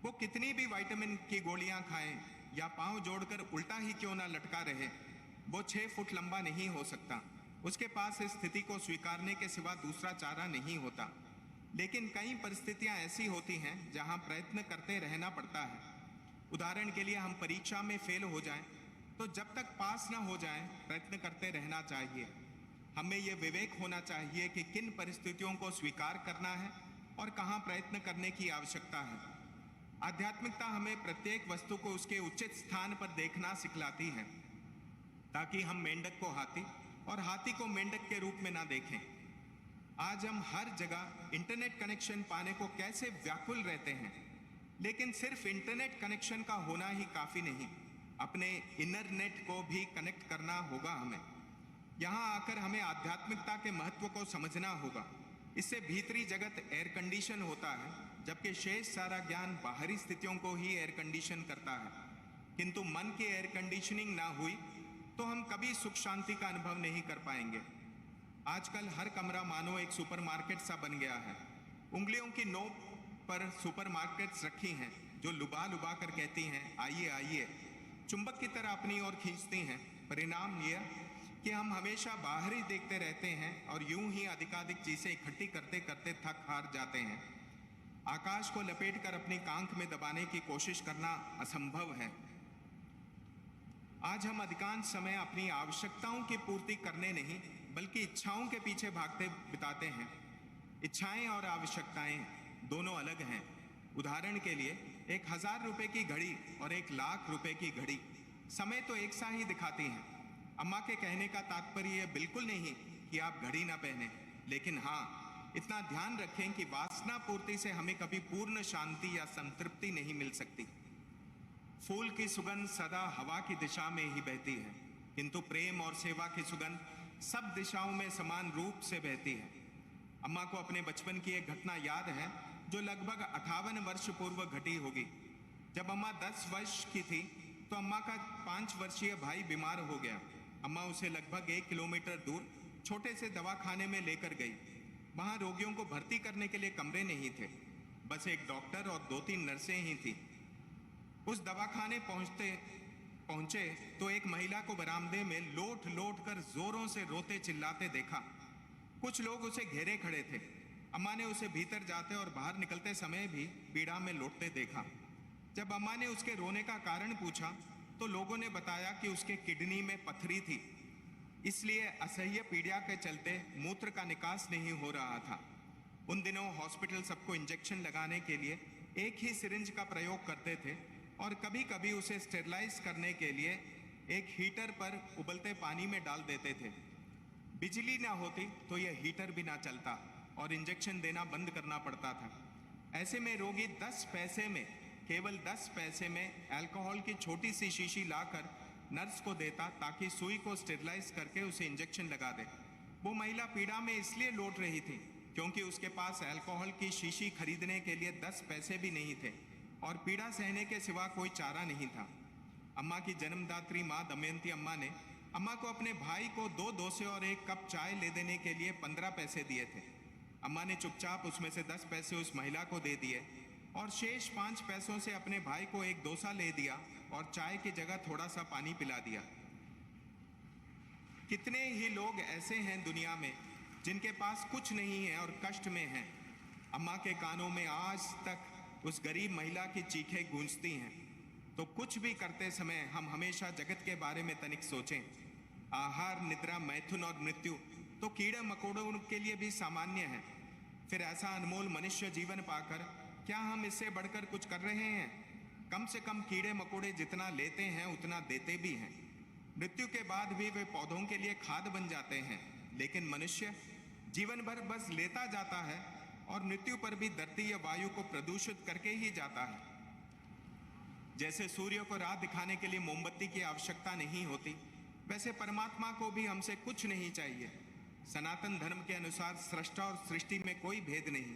वो कितनी भी विटामिन की गोलियां खाए या पांव जोड़कर उल्टा ही क्यों ना लटका रहे, वो 6 फुट लंबा नहीं हो सकता। उसके पास इस स्थिति को स्वीकारने के सिवा दूसरा चारा नहीं होता। लेकिन कई परिस्थितियां ऐसी होती हैं जहां प्रयत्न करते रहना पड़ता है। उदाहरण के लिए हम परीक्षा में फेल हो जाएं तो जब तक पास ना हो जाएं प्रयत्न करते रहना चाहिए। हमें यह विवेक होना चाहिए कि किन परिस्थितियों को स्वीकार करना है और कहां प्रयत्न करने की आवश्यकता है। आध्यात्मिकता हमें प्रत्येक वस्तु को उसके उचित स्थान पर देखना सिखलाती है, ताकि हम मेंढक को हाथी और हाथी को मेंढक के रूप में ना देखें। आज हम हर जगह इंटरनेट कनेक्शन पाने को कैसे व्याकुल रहते हैं, लेकिन सिर्फ इंटरनेट कनेक्शन का होना ही काफी नहीं, अपने इनर नेट को भी कनेक्ट करना होगा हमें। यहाँ आकर हमें आध्यात्मिकता के महत्व को समझना होगा। इससे भीतरी जगत एयर कंडीशन होता है, जबकि शेष सारा ज्ञान बाहरी स्थितियों को ही एयर कंडीशन करता है। किंतु मन की एयर कंडीशनिंग ना हुई तो हम कभी सुख शांति का अनुभव नहीं कर पाएंगे। आजकल हर कमरा मानो एक सुपरमार्केट सा बन गया है। उंगलियों की नोक पर सुपरमार्केट्स रखी हैं जो लुबा लुबा कर कहती हैं आइए आइए, चुंबक की तरह अपनी ओर खींचती हैं। परिणाम यह कि हम हमेशा बाहर ही देखते रहते हैं और यूं ही अधिकाधिक चीजें इकट्ठी करते करते थक हार जाते हैं। आकाश को लपेटकर अपनी कांख में दबाने की कोशिश करना असंभव है। आज हम अधिकांश समय अपनी आवश्यकताओं की पूर्ति करने नहीं बल्कि इच्छाओं के पीछे भागते बिताते हैं। इच्छाएं और आवश्यकताएं दोनों अलग हैं। उदाहरण के लिए 1000 रुपए की घड़ी और 1 लाख रुपए की घड़ी समय तो एक सा ही दिखाती हैं। अम्मा के कहने का तात्पर्य यह बिल्कुल नहीं कि आप घड़ी ना पहने, लेकिन हाँ इतना ध्यान रखें कि वासना पूर्ति से हमें कभी पूर्ण शांति या संतृप्ति नहीं मिल सकती। फूल की सुगंध सदा हवा की दिशा में ही बहती है, किंतु प्रेम और सेवा की सुगंध सब दिशाओं में समान रूप से बहती है। अम्मा को अपने बचपन की एक घटना याद है जो लगभग 58 वर्ष पूर्व घटी होगी। जब अम्मा 10 वर्ष की थी तो अम्मा का 5 वर्षीय भाई बीमार हो गया। अम्मा उसे लगभग 1 किलोमीटर दूर छोटे से दवाखाने में लेकर गई। वहां रोगियों को भर्ती करने के लिए कमरे नहीं थे, बस एक डॉक्टर और 2-3 नर्सें ही थी। उस दवाखाने पहुंचे तो एक महिला को बरामदे में लोट लोट कर जोरों से रोते चिल्लाते देखा। कुछ लोग उसे घेरे खड़े थे। अम्मा ने उसे भीतर जाते और बाहर निकलते समय भी पीड़ा में लोटते देखा। जब अम्मा ने उसके रोने का कारण पूछा तो लोगों ने बताया कि उसके किडनी में पथरी थी, इसलिए असह्य पीड़ा के चलते मूत्र का निकास नहीं हो रहा था। उन दिनों हॉस्पिटल सबको इंजेक्शन लगाने के लिए एक ही सिरिंज का प्रयोग करते थे और कभी कभी उसे स्टेरलाइज करने के लिए एक हीटर पर उबलते पानी में डाल देते थे। बिजली ना होती तो यह हीटर भी ना चलता और इंजेक्शन देना बंद करना पड़ता था। ऐसे में रोगी 10 पैसे में, केवल 10 पैसे में अल्कोहल की छोटी सी शीशी लाकर नर्स को देता ताकि सुई को स्टेरलाइज करके उसे इंजेक्शन लगा दे। वो महिला पीड़ा में इसलिए लौट रही थी क्योंकि उसके पास अल्कोहल की शीशी खरीदने के लिए 10 पैसे भी नहीं थे और पीड़ा सहने के सिवा कोई चारा नहीं था। अम्मा की जन्मदात्री माँ दमयंती अम्मा ने अम्मा को अपने भाई को 2 डोसे और 1 कप चाय ले देने के लिए 15 पैसे दिए थे। अम्मा ने चुपचाप उसमें से 10 पैसे उस महिला को दे दिए और शेष 5 पैसों से अपने भाई को 1 डोसा ले दिया और चाय की जगह थोड़ा सा पानी पिला दिया। कितने ही लोग ऐसे हैं दुनिया में जिनके पास कुछ नहीं है और कष्ट में हैं। अम्मा के कानों में आज तक उस गरीब महिला की चीखें गूंजती हैं। तो कुछ भी करते समय हम हमेशा जगत के बारे में तनिक सोचें। आहार, निद्रा, मैथुन और मृत्यु तो कीड़े मकोड़ों के लिए भी सामान्य है। फिर ऐसा अनमोल मनुष्य जीवन पाकर क्या हम इससे बढ़कर कुछ कर रहे हैं? कम से कम कीड़े मकोड़े जितना लेते हैं उतना देते भी हैं। मृत्यु के बाद भी वे पौधों के लिए खाद बन जाते हैं, लेकिन मनुष्य जीवन भर बस लेता जाता है और मृत्यु पर भी धरती या वायु को प्रदूषित करके ही जाता है। जैसे सूर्य को राह दिखाने के लिए मोमबत्ती की आवश्यकता नहीं होती, वैसे परमात्मा को भी हमसे कुछ नहीं चाहिए। सनातन धर्म के अनुसार सृष्टा और सृष्टि में कोई भेद नहीं,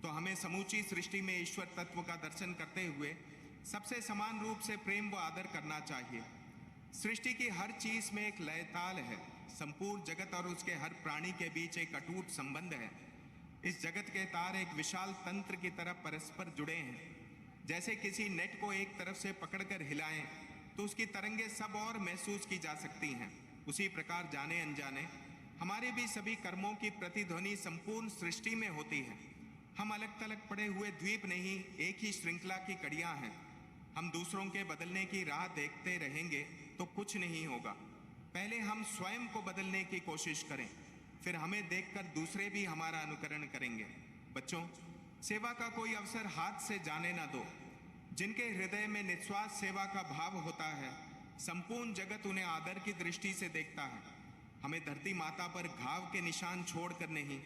तो हमें समूची सृष्टि में ईश्वर तत्व का दर्शन करते हुए सबसे समान रूप से प्रेम व आदर करना चाहिए। सृष्टि की हर चीज में एक लयताल है। संपूर्ण जगत और उसके हर प्राणी के बीच एक अटूट संबंध है। इस जगत के तार एक विशाल तंत्र की तरह परस्पर जुड़े हैं। जैसे किसी नेट को एक तरफ से पकड़कर हिलाएं तो उसकी तरंगे सब और महसूस की जा सकती हैं। उसी प्रकार जाने अनजाने हमारे भी सभी कर्मों की प्रतिध्वनि संपूर्ण सृष्टि में होती है। हम अलग थलग पड़े हुए द्वीप नहीं, एक ही श्रृंखला की कड़ियां हैं। हम दूसरों के बदलने की राह देखते रहेंगे तो कुछ नहीं होगा। पहले हम स्वयं को बदलने की कोशिश करें, फिर हमें देखकर दूसरे भी हमारा अनुकरण करेंगे। बच्चों, सेवा का कोई अवसर हाथ से जाने ना दो। जिनके हृदय में निस्वार्थ सेवा का भाव होता है, संपूर्ण जगत उन्हें आदर की दृष्टि से देखता है। हमें धरती माता पर घाव के निशान छोड़कर नहीं,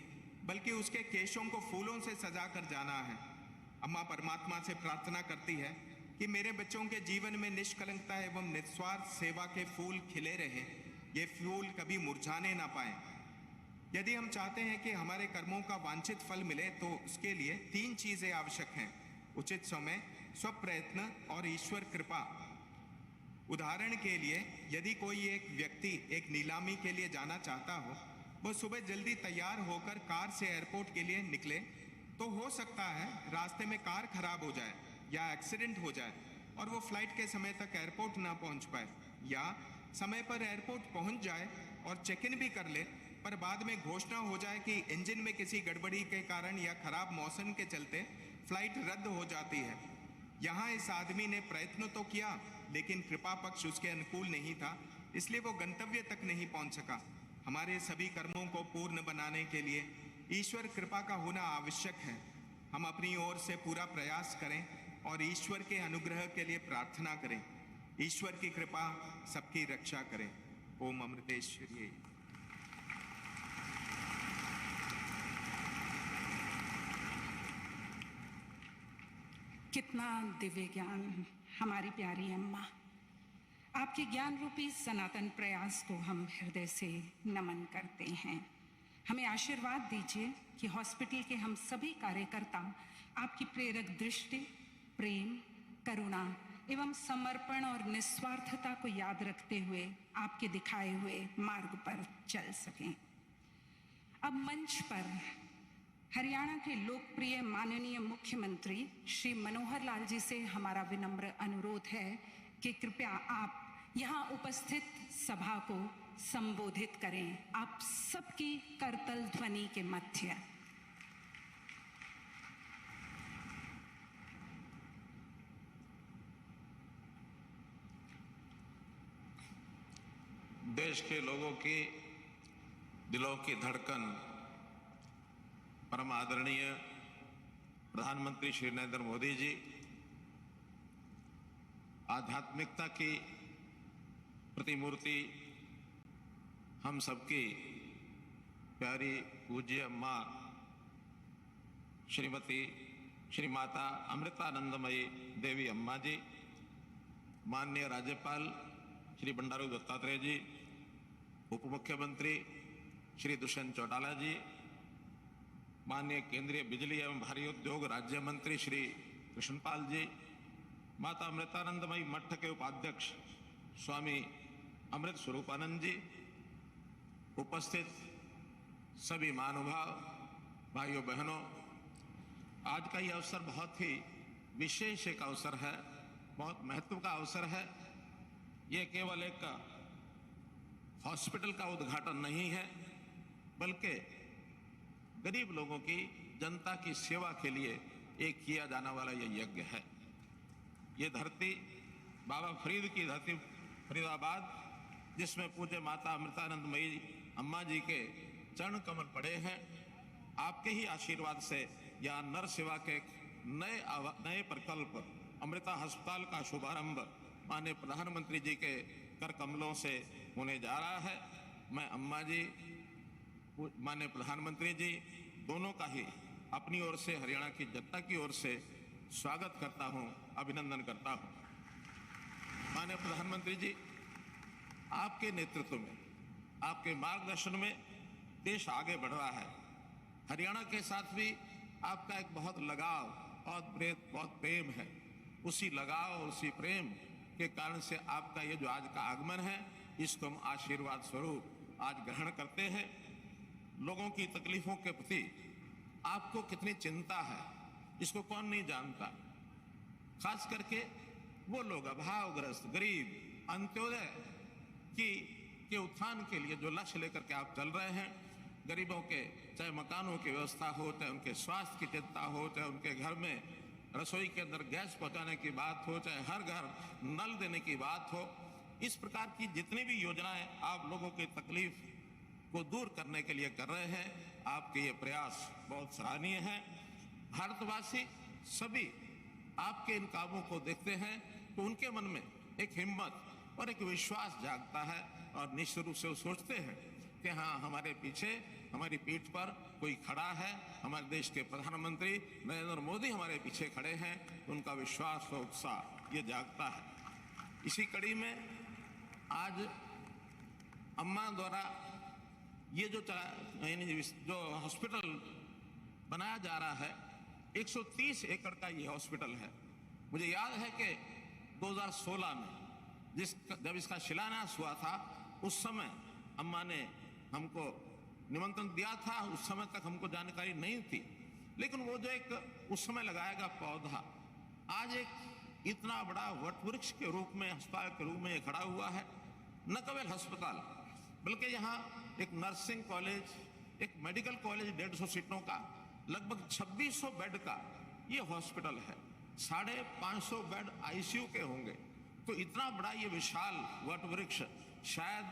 बल्कि उसके केशों को फूलों से सजा कर जाना है। अम्मा परमात्मा से प्रार्थना करती है कि मेरे बच्चों के जीवन में निष्कलंकता एवं निस्वार्थ सेवा के फूल खिले रहें, ये फूल कभी मुरझाने ना पाए। यदि हम चाहते हैं कि हमारे कर्मों का वांछित फल मिले तो उसके लिए 3 चीजें आवश्यक हैं: उचित समय, स्वप्रयत्न और ईश्वर कृपा। उदाहरण के लिए, यदि कोई एक व्यक्ति एक नीलामी के लिए जाना चाहता हो, वो सुबह जल्दी तैयार होकर कार से एयरपोर्ट के लिए निकले, तो हो सकता है रास्ते में कार खराब हो जाए या एक्सीडेंट हो जाए और वो फ्लाइट के समय तक एयरपोर्ट ना पहुंच पाए, या समय पर एयरपोर्ट पहुंच जाए और चेक इन भी कर ले, पर बाद में घोषणा हो जाए कि इंजन में किसी गड़बड़ी के कारण या खराब मौसम के चलते फ्लाइट रद्द हो जाती है। यहाँ इस आदमी ने प्रयत्न तो किया, लेकिन कृपा पक्ष उसके अनुकूल नहीं था, इसलिए वो गंतव्य तक नहीं पहुंच सका। हमारे सभी कर्मों को पूर्ण बनाने के लिए ईश्वर कृपा का होना आवश्यक है। हम अपनी ओर से पूरा प्रयास करें और ईश्वर के अनुग्रह के लिए प्रार्थना करें। ईश्वर की कृपा सबकी रक्षा करें। ओम अमृतेश्वरी। कितना दिव्य ज्ञान हमारी प्यारी अम्मा। आपके ज्ञान रूपी सनातन प्रयास को हम हृदय से नमन करते हैं। हमें आशीर्वाद दीजिए कि हॉस्पिटल के हम सभी कार्यकर्ता आपकी प्रेरक दृष्टि, प्रेम, करुणा एवं समर्पण और निस्वार्थता को याद रखते हुए आपके दिखाए हुए मार्ग पर चल सकें। अब मंच पर हरियाणा के लोकप्रिय माननीय मुख्यमंत्री श्री मनोहर लाल जी से हमारा विनम्र अनुरोध है कि कृपया आप यहाँ उपस्थित सभा को संबोधित करें, आप सबकी करतल ध्वनि के मध्य। देश के लोगों की दिलों की धड़कन परम आदरणीय प्रधानमंत्री श्री नरेंद्र मोदी जी, आध्यात्मिकता की प्रतिमूर्ति, हम सबकी प्यारी पूज्य माँ श्री माता अमृतानंदमयी देवी अम्मा जी, माननीय राज्यपाल श्री बंडारू दत्तात्रेय जी, उप मुख्यमंत्री श्री दुष्यंत चौटाला जी, माननीय केंद्रीय बिजली एवं भारी उद्योग राज्य मंत्री श्री कृष्णपाल जी, माता अमृतानंदमयी मठ के उपाध्यक्ष स्वामी अमृत स्वरूपानंद जी, उपस्थित सभी महानुभाव, भाइयों बहनों, आज का यह अवसर बहुत ही विशेष एक अवसर है, बहुत महत्व का अवसर है। ये केवल एक हॉस्पिटल का उद्घाटन नहीं है, बल्कि गरीब लोगों की, जनता की सेवा के लिए एक किया जाने वाला यह यज्ञ है। ये धरती बाबा फरीद की धरती फरीदाबाद, जिसमें पूज्य माता अमृतानंदमयी अम्मा जी के चरण कमल पड़े हैं, आपके ही आशीर्वाद से यहाँ नर सेवा के नए प्रकल्प अमृता अस्पताल का शुभारंभ माननीय प्रधानमंत्री जी के कर कमलों से होने जा रहा है। मैं अम्मा जी, माननीय प्रधानमंत्री जी दोनों का ही अपनी ओर से, हरियाणा की जनता की ओर से स्वागत करता हूं, अभिनंदन करता हूं। माननीय प्रधानमंत्री जी, आपके नेतृत्व में, आपके मार्गदर्शन में देश आगे बढ़ रहा है। हरियाणा के साथ भी आपका एक बहुत लगाव, बहुत प्रेम है। उसी लगाव और उसी प्रेम के कारण से आपका ये जो आज का आगमन है, इसको हम आशीर्वाद स्वरूप आज ग्रहण करते हैं। लोगों की तकलीफों के प्रति आपको कितनी चिंता है, इसको कौन नहीं जानता। खास करके वो लोग अभावग्रस्त, गरीब, अंत्योदय के उत्थान के लिए जो लक्ष्य लेकर के आप चल रहे हैं, गरीबों के चाहे मकानों की व्यवस्था हो, चाहे उनके स्वास्थ्य की चिंता हो, चाहे उनके घर में रसोई के अंदर गैस पहुंचाने की बात हो, चाहे हर घर नल देने की बात हो, इस प्रकार की जितनी भी योजनाएं आप लोगों की तकलीफ को दूर करने के लिए कर रहे हैं, आपके ये प्रयास बहुत सराहनीय हैं। भारतवासी सभी आपके इन कामों को देखते हैं तो उनके मन में एक हिम्मत और एक विश्वास जागता है और निश्चित रूप से वो सोचते हैं कि हाँ, हमारे पीछे, हमारी पीठ पर कोई खड़ा है। हमारे देश के प्रधानमंत्री नरेंद्र मोदी हमारे पीछे खड़े हैं, उनका विश्वास और उत्साह ये जागता है। इसी कड़ी में आज अम्मा द्वारा ये जो हॉस्पिटल बनाया जा रहा है, 130 एकड़ का ये हॉस्पिटल है। मुझे याद है कि 2016 में जब इसका शिलान्यास हुआ था, उस समय अम्मा ने हमको निमंत्रण दिया था। उस समय तक हमको जानकारी नहीं थी, लेकिन वो जो एक उस समय लगाया गया पौधा आज एक इतना बड़ा वटवृक्ष के रूप में, अस्पताल के रूप में ये खड़ा हुआ है। न केवल अस्पताल, बल्कि यहाँ एक नर्सिंग कॉलेज, एक मेडिकल कॉलेज 150 सीटों का, लगभग 2600 बेड का ये हॉस्पिटल है। 550 बेड आईसीयू के होंगे। तो इतना बड़ा ये विशाल वटवृक्ष, शायद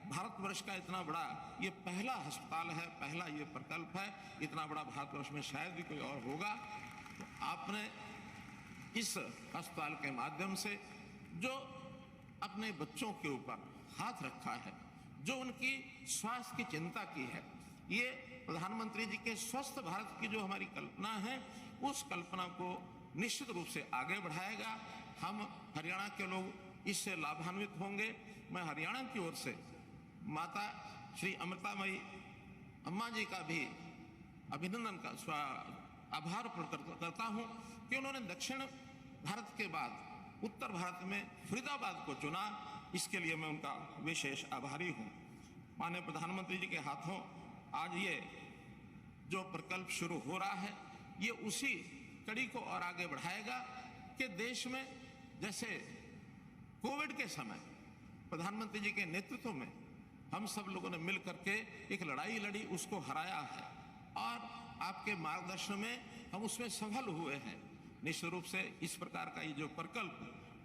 भारतवर्ष का इतना बड़ा ये पहला अस्पताल है, पहला ये प्रकल्प है। इतना बड़ा भारतवर्ष में शायद भी कोई और होगा। तो आपने इस अस्पताल के माध्यम से जो अपने बच्चों के ऊपर हाथ रखा है, जो उनकी स्वास्थ्य की चिंता की है, ये प्रधानमंत्री जी के स्वस्थ भारत की जो हमारी कल्पना है, उस कल्पना को निश्चित रूप से आगे बढ़ाएगा। हम हरियाणा के लोग इससे लाभान्वित होंगे। मैं हरियाणा की ओर से माता श्री अमृतामयी अम्मा जी का भी अभिनंदन का आभार प्रकट करता हूं कि उन्होंने दक्षिण भारत के बाद उत्तर भारत में फरीदाबाद को चुना। इसके लिए मैं उनका विशेष आभारी हूं। माननीय प्रधानमंत्री जी के हाथों आज ये जो प्रकल्प शुरू हो रहा है, ये उसी कड़ी को और आगे बढ़ाएगा कि देश में जैसे कोविड के समय प्रधानमंत्री जी के नेतृत्व में हम सब लोगों ने मिल करके एक लड़ाई लड़ी, उसको हराया है और आपके मार्गदर्शन में हम उसमें सफल हुए हैं। निश्चित रूप से इस प्रकार का ये जो प्रकल्प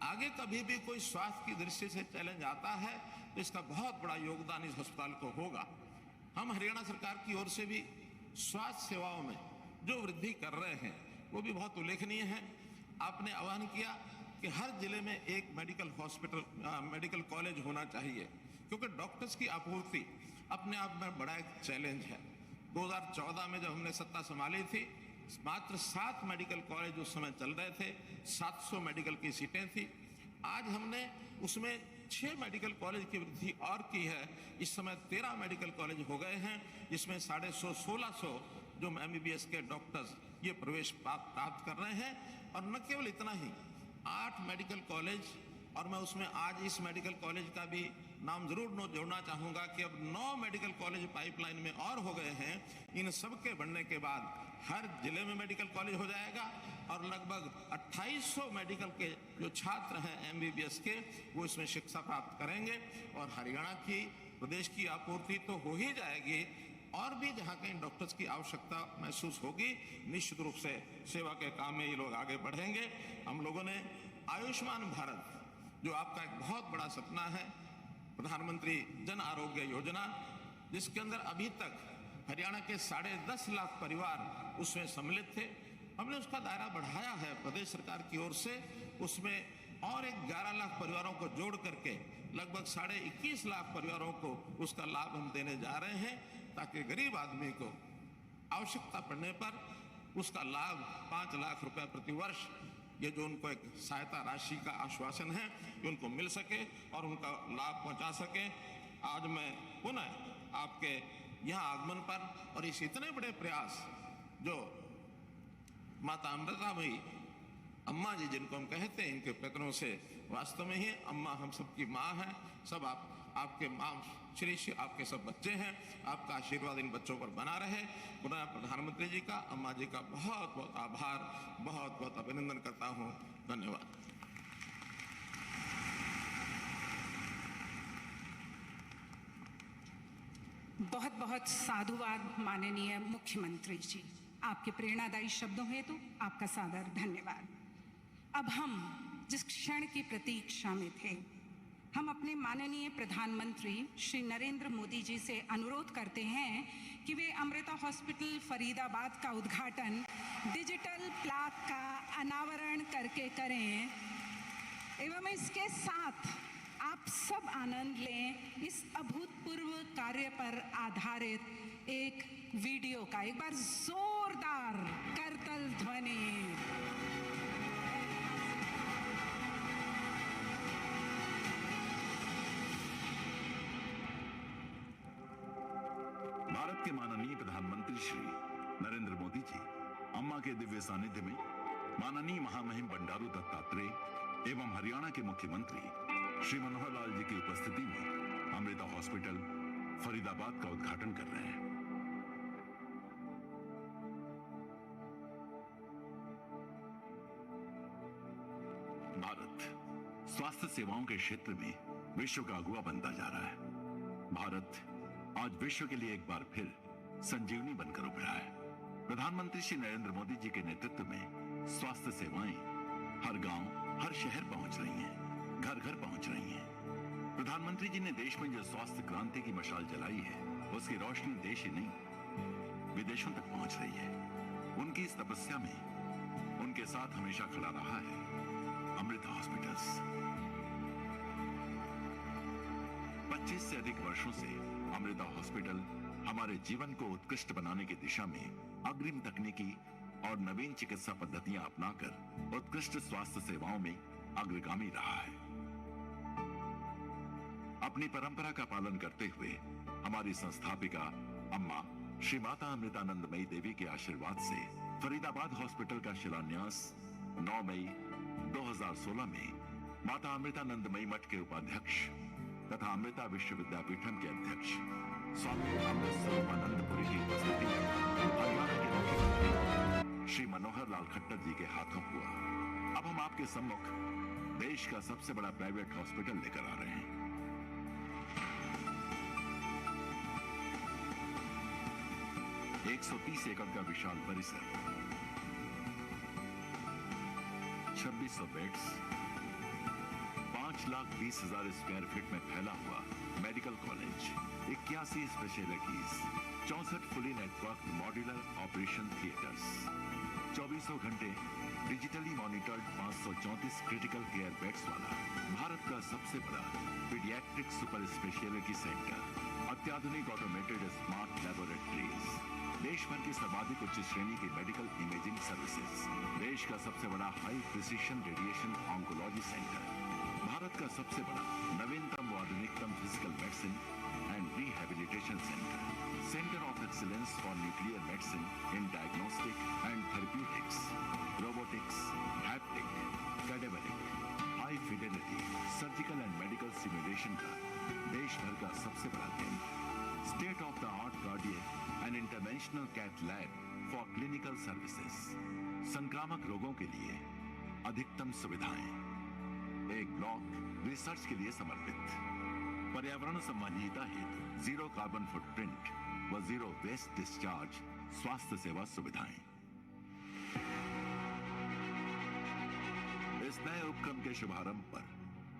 आगे कभी भी कोई स्वास्थ्य की दृष्टि से चैलेंज आता है तो इसका बहुत बड़ा योगदान इस अस्पताल को होगा। हम हरियाणा सरकार की ओर से भी स्वास्थ्य सेवाओं में जो वृद्धि कर रहे हैं वो भी बहुत उल्लेखनीय है। आपने आह्वान किया कि हर जिले में एक मेडिकल कॉलेज होना चाहिए, क्योंकि डॉक्टर्स की आपूर्ति अपने आप में बड़ा एक चैलेंज है। 2014 में जब हमने सत्ता संभाली थी, मात्र 7 मेडिकल कॉलेज उस समय चल रहे थे, 700 मेडिकल की सीटें थी। आज हमने उसमें 6 मेडिकल कॉलेज की वृद्धि और की है। इस समय 13 मेडिकल कॉलेज हो गए हैं, जिसमें 150-1,600 जो MBBS के डॉक्टर्स ये प्रवेश प्राप्त कर रहे हैं। और न केवल इतना ही, 8 मेडिकल कॉलेज, और मैं उसमें आज इस मेडिकल कॉलेज का भी नाम जरूर जोड़ना चाहूंगा कि अब 9 मेडिकल कॉलेज पाइपलाइन में और हो गए हैं। इन सब के बनने के बाद हर जिले में मेडिकल कॉलेज हो जाएगा और लगभग 2800 मेडिकल के जो छात्र हैं MBBS के, वो इसमें शिक्षा प्राप्त करेंगे और हरियाणा की प्रदेश की आपूर्ति तो हो ही जाएगी, और भी जहाँ कहीं डॉक्टर्स की आवश्यकता महसूस होगी, निश्चित रूप से सेवा के काम में ये लोग आगे बढ़ेंगे। हम लोगों ने आयुष्मान भारत, जो आपका एक बहुत बड़ा सपना है, प्रधानमंत्री जन आरोग्य योजना, जिसके अंदर अभी तक हरियाणा के 10.5 लाख परिवार उसमें सम्मिलित थे, हमने उसका दायरा बढ़ाया है प्रदेश सरकार की ओर से। उसमें और एक 11 लाख परिवारों को जोड़ करके लगभग 21.5 लाख परिवारों को उसका लाभ हम देने जा रहे हैं, ताकि गरीब आदमी को आवश्यकता पड़ने पर उसका लाभ 5 लाख रुपए प्रति वर्ष, ये जो उनको एक सहायता राशि का आश्वासन है, कि उनको मिल सके और उनका लाभ पहुंचा सके। आज मैं पुनः आपके यहाँ आगमन पर और इस इतने बड़े प्रयास जो माता अमृतामयी अम्मा जी, जिनको हम कहते हैं, इनके पैतरों से, वास्तव में ही अम्मा हम सबकी माँ है। सब आपके माँ श्री आपके सब बच्चे हैं, आपका आशीर्वाद इन बच्चों पर बना रहे। पुनः प्रधानमंत्री जी का, अम्मा जी का बहुत बहुत आभार, बहुत बहुत अभिनंदन करता हूँ। धन्यवाद। बहुत बहुत साधुवाद माननीय मुख्यमंत्री जी, आपके प्रेरणादायी शब्दों हेतु आपका सादर धन्यवाद। अब हम जिस क्षण की प्रतीक्षा में थे, हम अपने माननीय प्रधानमंत्री श्री नरेंद्र मोदी जी से अनुरोध करते हैं कि वे अमृता हॉस्पिटल फरीदाबाद का उद्घाटन डिजिटल प्लाक का अनावरण करके करें, एवं इसके साथ आप सब आनंद लें इस अभूतपूर्व कार्य पर आधारित एक वीडियो का। एक बार जोरदार करतल ध्वनि। भारत के माननीय प्रधानमंत्री श्री नरेंद्र मोदी जी अम्मा के दिव्य सानिध्य में माननीय महामहिम बंडारू दत्तात्रेय एवं हरियाणा के मुख्यमंत्री श्री मनोहर लाल जी की उपस्थिति में अमृता हॉस्पिटल फरीदाबाद का उद्घाटन कर रहे हैं। भारत स्वास्थ्य सेवाओं के क्षेत्र में विश्व का अगुवा बनता जा रहा है। भारत आज विश्व के लिए एक बार फिर संजीवनी बनकर उभरा है। प्रधानमंत्री श्री नरेंद्र मोदी जी के नेतृत्व में स्वास्थ्य सेवाएं हर गांव, हर शहर पहुंच रही हैं, घर घर पहुंच रही हैं। प्रधानमंत्री जी ने देश में जो स्वास्थ्य क्रांति की मशाल जलाई है, उसकी रोशनी देश ही नहीं विदेशों तक पहुंच रही है। उनकी इस तपस्या में उनके साथ हमेशा खड़ा रहा है अमृता हॉस्पिटल्स। 25 से अधिक वर्षों से अमृता हॉस्पिटल हमारे जीवन को उत्कृष्ट बनाने की दिशा में अग्रिम तकनीकी और नवीन चिकित्सा पद्धतियां अपनाकर उत्कृष्ट स्वास्थ्य सेवाओं में अग्रगामी रहा है। अपनी परंपरा का पालन करते हुए हमारी संस्थापिका अम्मा श्री माता अमृतानंदमयी देवी के आशीर्वाद से फरीदाबाद हॉस्पिटल का शिलान्यास 9 मई 2016 में माता अमृतानंदमयी मठ के उपाध्यक्ष तथा अमृता विश्वविद्यापीठम के अध्यक्ष स्वामी अमृत स्वरूपानंदपुरी की उपस्थिति में हरियाणा के मुख्यमंत्री श्री मनोहर लाल खट्टर जी के हाथों हुआ। अब हम आपके सम्मुख देश का सबसे बड़ा प्राइवेट हॉस्पिटल लेकर आ रहे हैं। एक 130 एकड़ का विशाल परिसर, 2600 बेड्स, 5,20,000 स्क्वायर फीट में फैला हुआ medical college, 81 specialities, 64 fully network modular operation theatres, 24 घंटे digitally monitored 534 critical care beds वाला भारत का सबसे बड़ा पीडियाट्रिक सुपर स्पेशलिटी सेंटर, अत्याधुनिक ऑटोमेटेड स्मार्ट लैबोरेटरीज, देश भर की सर्वाधिक उच्च श्रेणी की मेडिकल इमेजिंग सर्विसेज, देश का सबसे बड़ा high precision radiation oncology centre, Bharat का सबसे बड़ा नवीनतम व आधुनिकतम physical medicine and rehabilitation centre, centre of excellence for nuclear medicine in diagnostic and therapeutics, robotics, haptic, cadaveric, high fidelity surgical and medical simulation का interventional cath lab for clinical services, संक्रामक रोगों के लिए अधिकतम सुविधाएं, एक ब्लॉक रिसर्च के लिए समर्पित, पर्यावरण संबंधिता हेतु जीरो कार्बन फुटप्रिंट व जीरो वेस्ट डिस्चार्ज स्वास्थ्य सेवा सुविधाएं। इस नए उपक्रम के शुभारंभ पर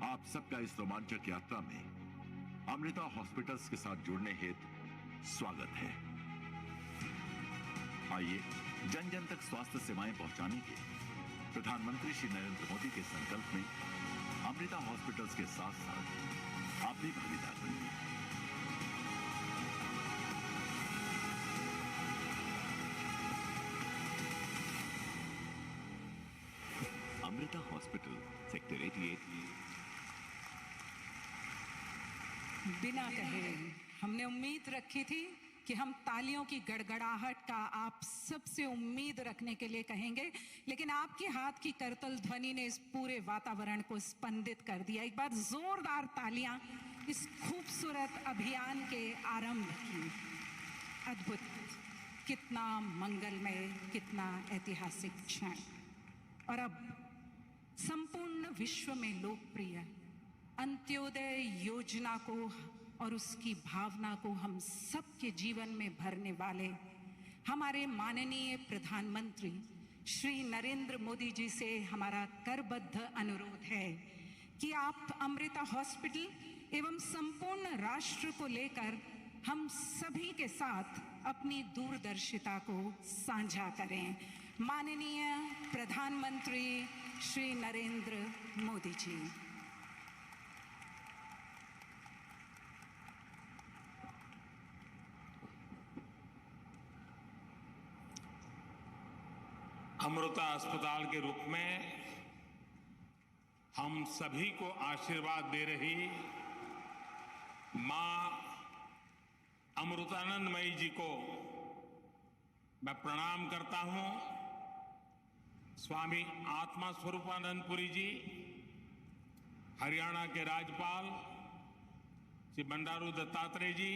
आप सबका इस रोमांचक यात्रा में अमृता हॉस्पिटल्स के साथ जुड़ने हेतु स्वागत है। आइए जन जन तक स्वास्थ्य सेवाएं पहुंचाने के प्रधानमंत्री श्री नरेंद्र मोदी के संकल्प में अमृता हॉस्पिटल्स के साथ साथ आप भी भागीदार बनिए। Amrita hospital, sector 88। बिना कहे हमने उम्मीद रखी थी कि हम तालियों की गड़गड़ाहट का आप सबसे उम्मीद रखने के लिए कहेंगे, लेकिन आपके हाथ की करतल ध्वनि ने इस पूरे वातावरण को स्पंदित कर दिया। एक बार जोरदार तालियां इस खूबसूरत अभियान के आरंभ की। अद्भुत, कितना मंगलमय, कितना ऐतिहासिक क्षण। और अब संपूर्ण विश्व में लोकप्रिय अंत्योदय योजना को और उसकी भावना को हम सबके जीवन में भरने वाले हमारे माननीय प्रधानमंत्री श्री नरेंद्र मोदी जी से हमारा करबद्ध अनुरोध है कि आप अमृता हॉस्पिटल एवं संपूर्ण राष्ट्र को लेकर हम सभी के साथ अपनी दूरदर्शिता को साझा करें। माननीय प्रधानमंत्री श्री नरेंद्र मोदी जी। अमृता अस्पताल के रूप में हम सभी को आशीर्वाद दे रही मां अमृतानंदमयी जी को मैं प्रणाम करता हूं। स्वामी आत्मा स्वरूपानंदपुरी जी, हरियाणा के राज्यपाल श्री बंडारू दत्तात्रेय जी,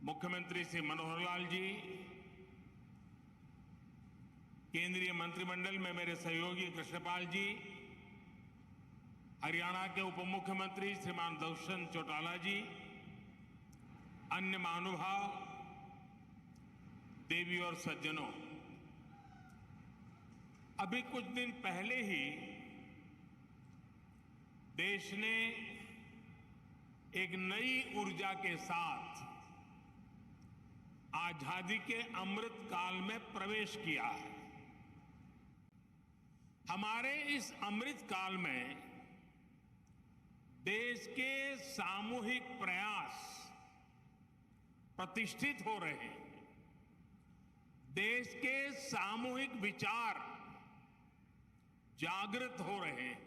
मुख्यमंत्री श्री मनोहर लाल जी, केंद्रीय मंत्रिमंडल में मेरे सहयोगी कृष्णपाल जी, हरियाणा के उप मुख्यमंत्री श्रीमान दुष्यंत चौटाला जी, अन्य महानुभाव, देवी और सज्जनों, अभी कुछ दिन पहले ही देश ने एक नई ऊर्जा के साथ आजादी के अमृत काल में प्रवेश किया है। हमारे इस अमृत काल में देश के सामूहिक प्रयास प्रतिष्ठित हो रहे हैं। देश के सामूहिक विचार जागृत हो रहे हैं।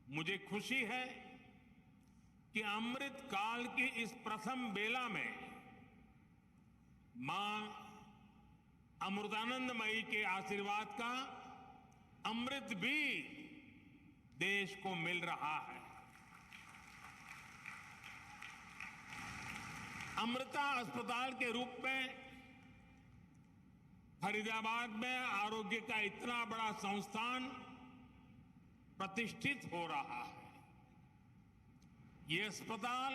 मुझे खुशी है कि अमृत काल की इस प्रथम बेला में मां अमृतानंदमयी के आशीर्वाद का अमृत भी देश को मिल रहा है। अमृता अस्पताल के रूप में फरीदाबाद में आरोग्य का इतना बड़ा संस्थान प्रतिष्ठित हो रहा है। ये अस्पताल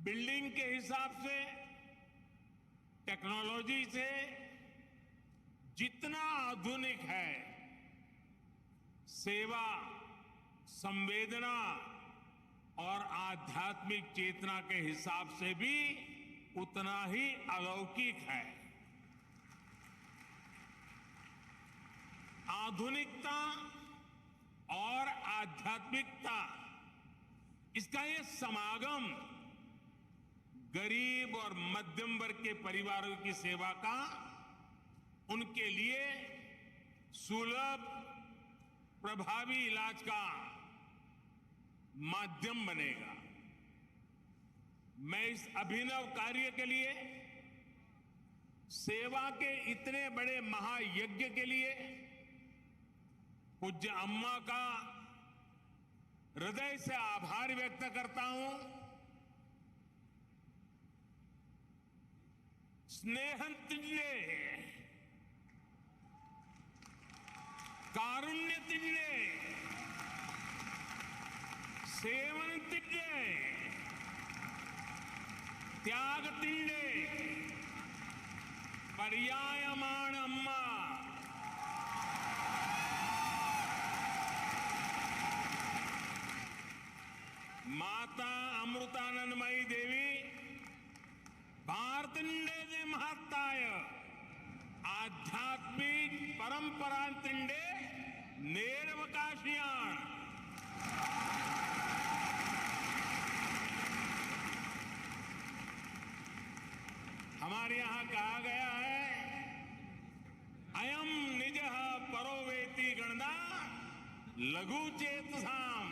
बिल्डिंग के हिसाब से, टेक्नोलॉजी से जितना आधुनिक है, सेवा, संवेदना और आध्यात्मिक चेतना के हिसाब से भी उतना ही अलौकिक है। आधुनिकता और आध्यात्मिकता, इसका ये समागम गरीब और मध्यम वर्ग के परिवारों की सेवा का उनके लिए सुलभ प्रभावी इलाज का माध्यम बनेगा। मैं इस अभिनव कार्य के लिए, सेवा के इतने बड़े महायज्ञ के लिए पूज्य अम्मा का हृदय से आभार व्यक्त करता हूं। स्नेहंतिल्ले, कारुण्यतिल्ले, सेवनतिल्ले, त्यागतिल्ले, पर्यायमाण अम्मा, माता अमृतानंदमयी देवी भारतिंडे महत्ताय आध्यात्मिक परंपरांतिंडे नेरवकाशियाण हमारे यहां कहा गया है अयम निजः परोवेति गणना लघु चेतसाम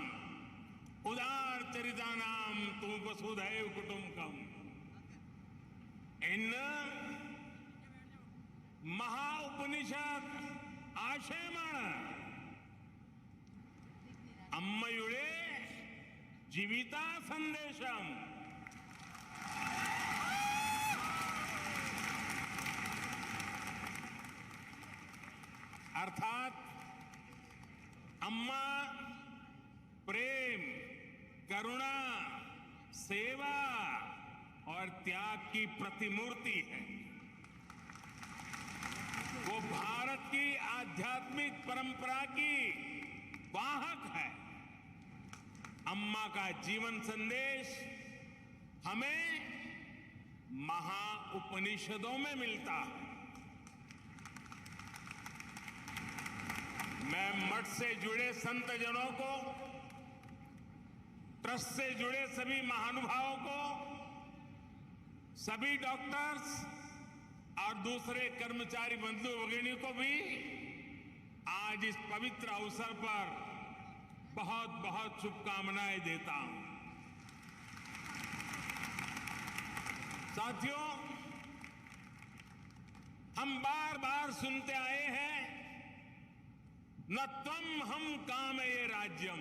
उदार चरितानाम तुम वसुधैव कुटुंबकम। इन महाउपनिषद आशयमाण अम्मयुडे जीविता संदेशम अर्थात अम्मा प्रेम, करुणा, सेवा और त्याग की प्रतिमूर्ति है। वो भारत की आध्यात्मिक परंपरा की वाहक है। अम्मा का जीवन संदेश हमें महाउपनिषदों में मिलता है। मैं मठ से जुड़े संत जनों को, ट्रस्ट से जुड़े सभी महानुभावों को, सभी डॉक्टर्स और दूसरे कर्मचारी बंधु भगिनी को भी आज इस पवित्र अवसर पर बहुत बहुत शुभकामनाएं देता हूं। साथियों, हम बार बार सुनते आए हैं न त्वम हम कामये राज्यम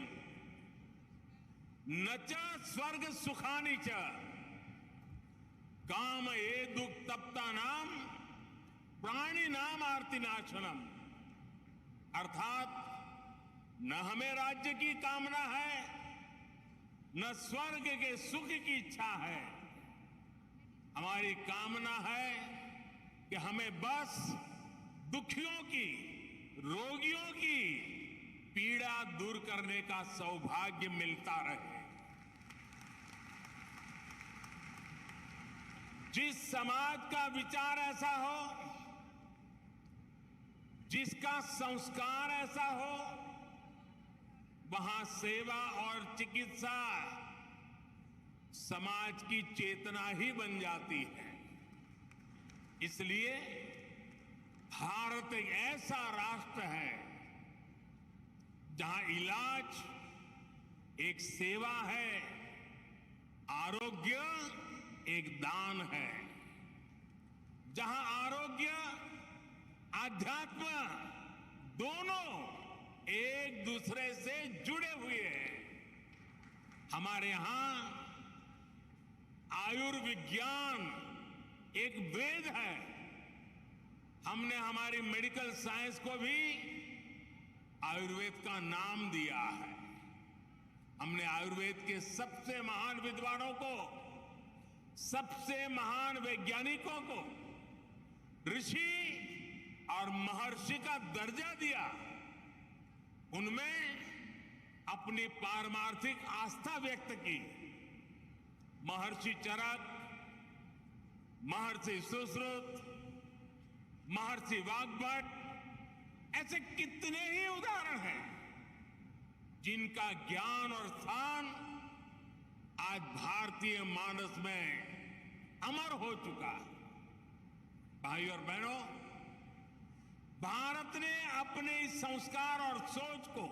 न च स्वर्ग सुखानि च कामये दुख तप्ता नाम प्राणी नाम आरती नाशनम। अर्थात न हमें राज्य की कामना है, न स्वर्ग के सुख की इच्छा है। हमारी कामना है कि हमें बस दुखियों की, रोगियों की पीड़ा दूर करने का सौभाग्य मिलता रहे। जिस समाज का विचार ऐसा हो, जिसका संस्कार ऐसा हो, वहां सेवा और चिकित्सा समाज की चेतना ही बन जाती है। इसलिए भारत एक ऐसा राष्ट्र है जहां इलाज एक सेवा है, आरोग्य एक दान है। जहां आरोग्य, आध्यात्म दोनों एक दूसरे से जुड़े हुए हैं। हमारे यहां आयुर्विज्ञान एक वेद है। हमने हमारी मेडिकल साइंस को भी आयुर्वेद का नाम दिया है। हमने आयुर्वेद के सबसे महान विद्वानों को, सबसे महान वैज्ञानिकों को ऋषि और महर्षि का दर्जा दिया। उनमें अपनी पारमार्थिक आस्था व्यक्त की। महर्षि चरक, महर्षि सुश्रुत, महर्षि वाग्भट, ऐसे कितने ही उदाहरण हैं जिनका ज्ञान और स्थान आज भारतीय मानस में अमर हो चुका है। भाई और बहनों, भारत ने अपने इस संस्कार और सोच को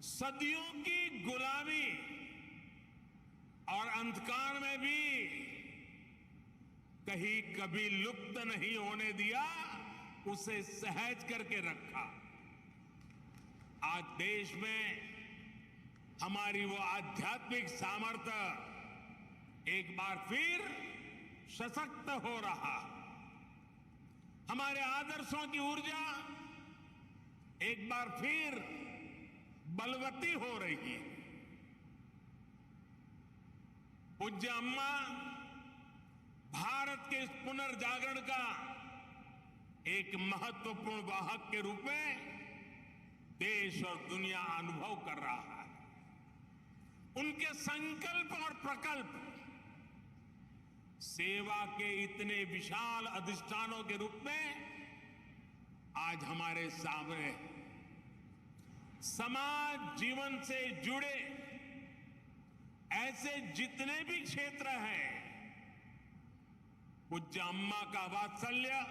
सदियों की गुलामी और अंधकार में भी कहीं कभी लुप्त नहीं होने दिया, उसे सहज करके रखा। आज देश में हमारी वो आध्यात्मिक सामर्थ्य एक बार फिर सशक्त हो रहा। हमारे आदर्शों की ऊर्जा एक बार फिर बलवती हो रही है। पूज्य अम्मा भारत के इस पुनर्जागरण का एक महत्वपूर्ण वाहक के रूप में देश और दुनिया अनुभव कर रहा है। उनके संकल्प और प्रकल्प सेवा के इतने विशाल अधिष्ठानों के रूप में आज हमारे सामने समाज जीवन से जुड़े ऐसे जितने भी क्षेत्र हैं, पूज्य अम्मा का वात्सल्य,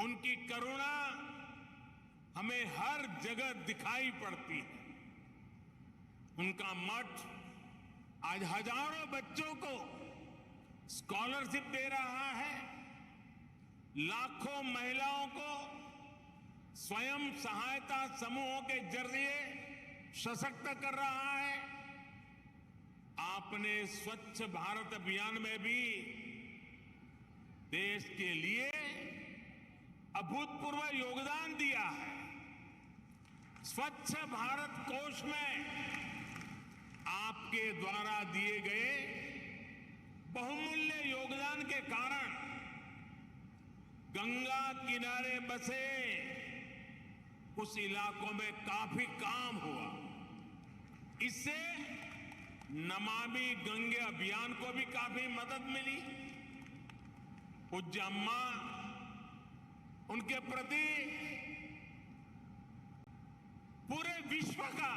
उनकी करुणा हमें हर जगह दिखाई पड़ती है। उनका मठ आज हजारों बच्चों को स्कॉलरशिप दे रहा है, लाखों महिलाओं को स्वयं सहायता समूहों के जरिए सशक्त कर रहा है। आपने स्वच्छ भारत अभियान में भी देश के लिए अभूतपूर्व योगदान दिया है। स्वच्छ भारत कोष में आपके द्वारा दिए गए बहुमूल्य योगदान के कारण गंगा किनारे बसे उस इलाकों में काफी काम हुआ। इससे नमामि गंगे अभियान को भी काफी मदद मिली। पूज्य अम्मा, उनके प्रति पूरे विश्व का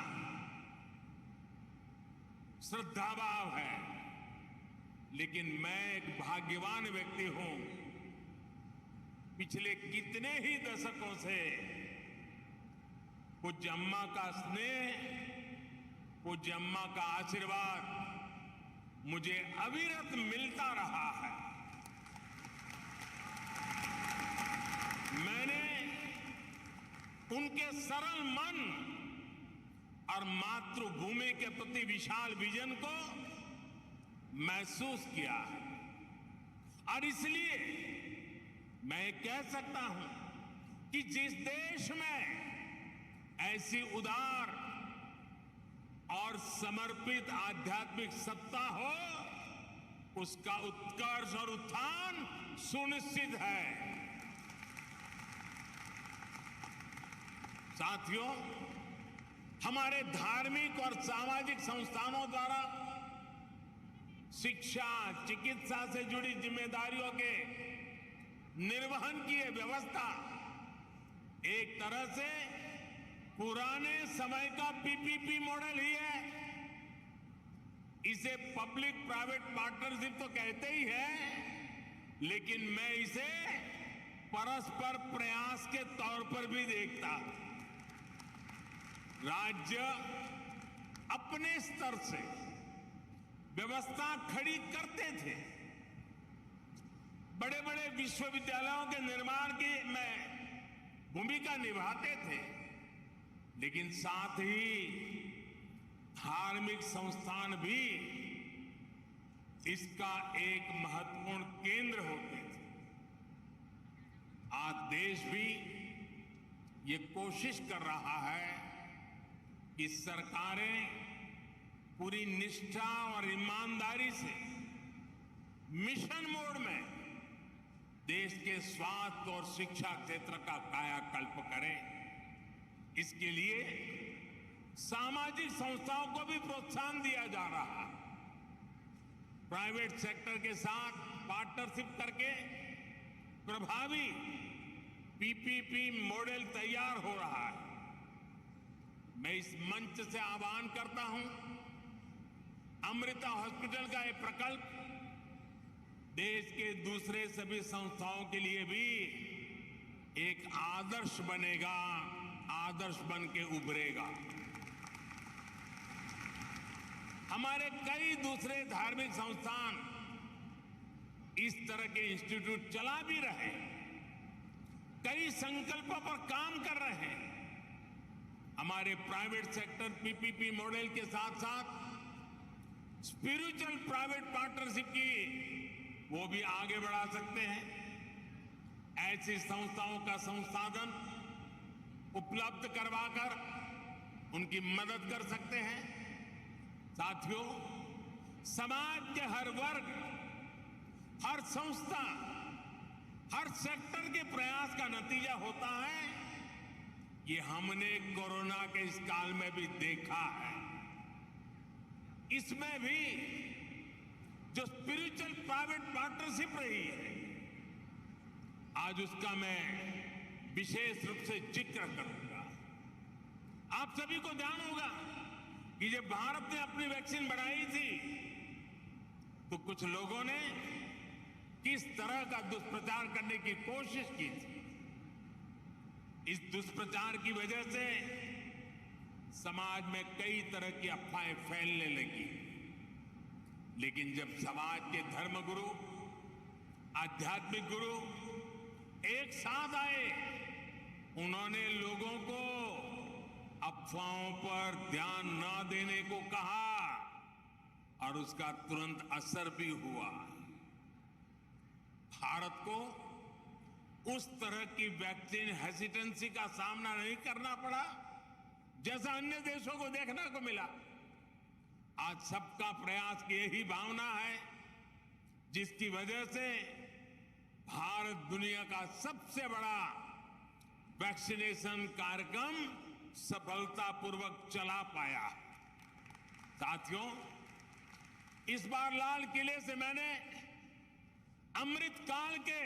श्रद्धाभाव है। लेकिन मैं एक भाग्यवान व्यक्ति हूं। पिछले कितने ही दशकों से पूज्य अम्मा का स्नेह, पूज्य अम्मा का आशीर्वाद मुझे अविरत मिलता रहा है। मैंने उनके सरल मन और मातृभूमि के प्रति विशाल विजन को महसूस किया है। और इसलिए मैं कह सकता हूं कि जिस देश में ऐसी उदार और समर्पित आध्यात्मिक सत्ता हो, उसका उत्कर्ष और उत्थान सुनिश्चित है। साथियों, हमारे धार्मिक और सामाजिक संस्थानों द्वारा शिक्षा, चिकित्सा से जुड़ी जिम्मेदारियों के निर्वहन की यह व्यवस्था एक तरह से पुराने समय का पीपीपी मॉडल ही है। इसे पब्लिक प्राइवेट पार्टनरशिप तो कहते ही है, लेकिन मैं इसे परस्पर प्रयास के तौर पर भी देखता हूं। राज्य अपने स्तर से व्यवस्था खड़ी करते थे, बड़े बड़े विश्वविद्यालयों के निर्माण की में भूमिका निभाते थे, लेकिन साथ ही धार्मिक संस्थान भी इसका एक महत्वपूर्ण केंद्र होते थे। आज देश भी ये कोशिश कर रहा है कि सरकारें पूरी निष्ठा और ईमानदारी से मिशन मोड में देश के स्वास्थ्य और शिक्षा क्षेत्र का कायाकल्प करें। इसके लिए सामाजिक संस्थाओं को भी प्रोत्साहन दिया जा रहा है। प्राइवेट सेक्टर के साथ पार्टनरशिप करके प्रभावी पीपीपी मॉडल तैयार हो रहा है। मैं इस मंच से आह्वान करता हूं, अमृता हॉस्पिटल का यह प्रकल्प देश के दूसरे सभी संस्थाओं के लिए भी एक आदर्श बनेगा, आदर्श बन के उभरेगा। हमारे कई दूसरे धार्मिक संस्थान इस तरह के इंस्टीट्यूट चला भी रहे, कई संकल्पों पर काम कर रहे हैं। हमारे प्राइवेट सेक्टर पीपीपी मॉडल के साथ साथ स्पिरिचुअल प्राइवेट पार्टनरशिप की वो भी आगे बढ़ा सकते हैं। ऐसी संस्थाओं का संसाधन उपलब्ध करवाकर उनकी मदद कर सकते हैं। साथियों, समाज के हर वर्ग, हर संस्था, हर सेक्टर के प्रयास का नतीजा होता है। ये हमने कोरोना के इस काल में भी देखा है। इसमें भी जो स्पिरिचुअल प्राइवेट पार्टनरशिप रही है, आज उसका मैं विशेष रूप से जिक्र करूंगा। आप सभी को ध्यान होगा कि जब भारत ने अपनी वैक्सीन बढ़ाई थी तो कुछ लोगों ने किस तरह का दुष्प्रचार करने की कोशिश की थी। इस दुष्प्रचार की वजह से समाज में कई तरह की अफवाहें फैलने लगी। लेकिन जब समाज के धर्मगुरु, आध्यात्मिक गुरु एक साथ आए, उन्होंने लोगों को अफवाहों पर ध्यान न देने को कहा और उसका तुरंत असर भी हुआ। भारत को उस तरह की वैक्सीन हेसिटेंसी का सामना नहीं करना पड़ा जैसा अन्य देशों को देखने को मिला। आज सबका प्रयास की यही भावना है जिसकी वजह से भारत दुनिया का सबसे बड़ा वैक्सीनेशन कार्यक्रम सफलतापूर्वक चला पाया। साथियों, इस बार लाल किले से मैंने अमृत काल के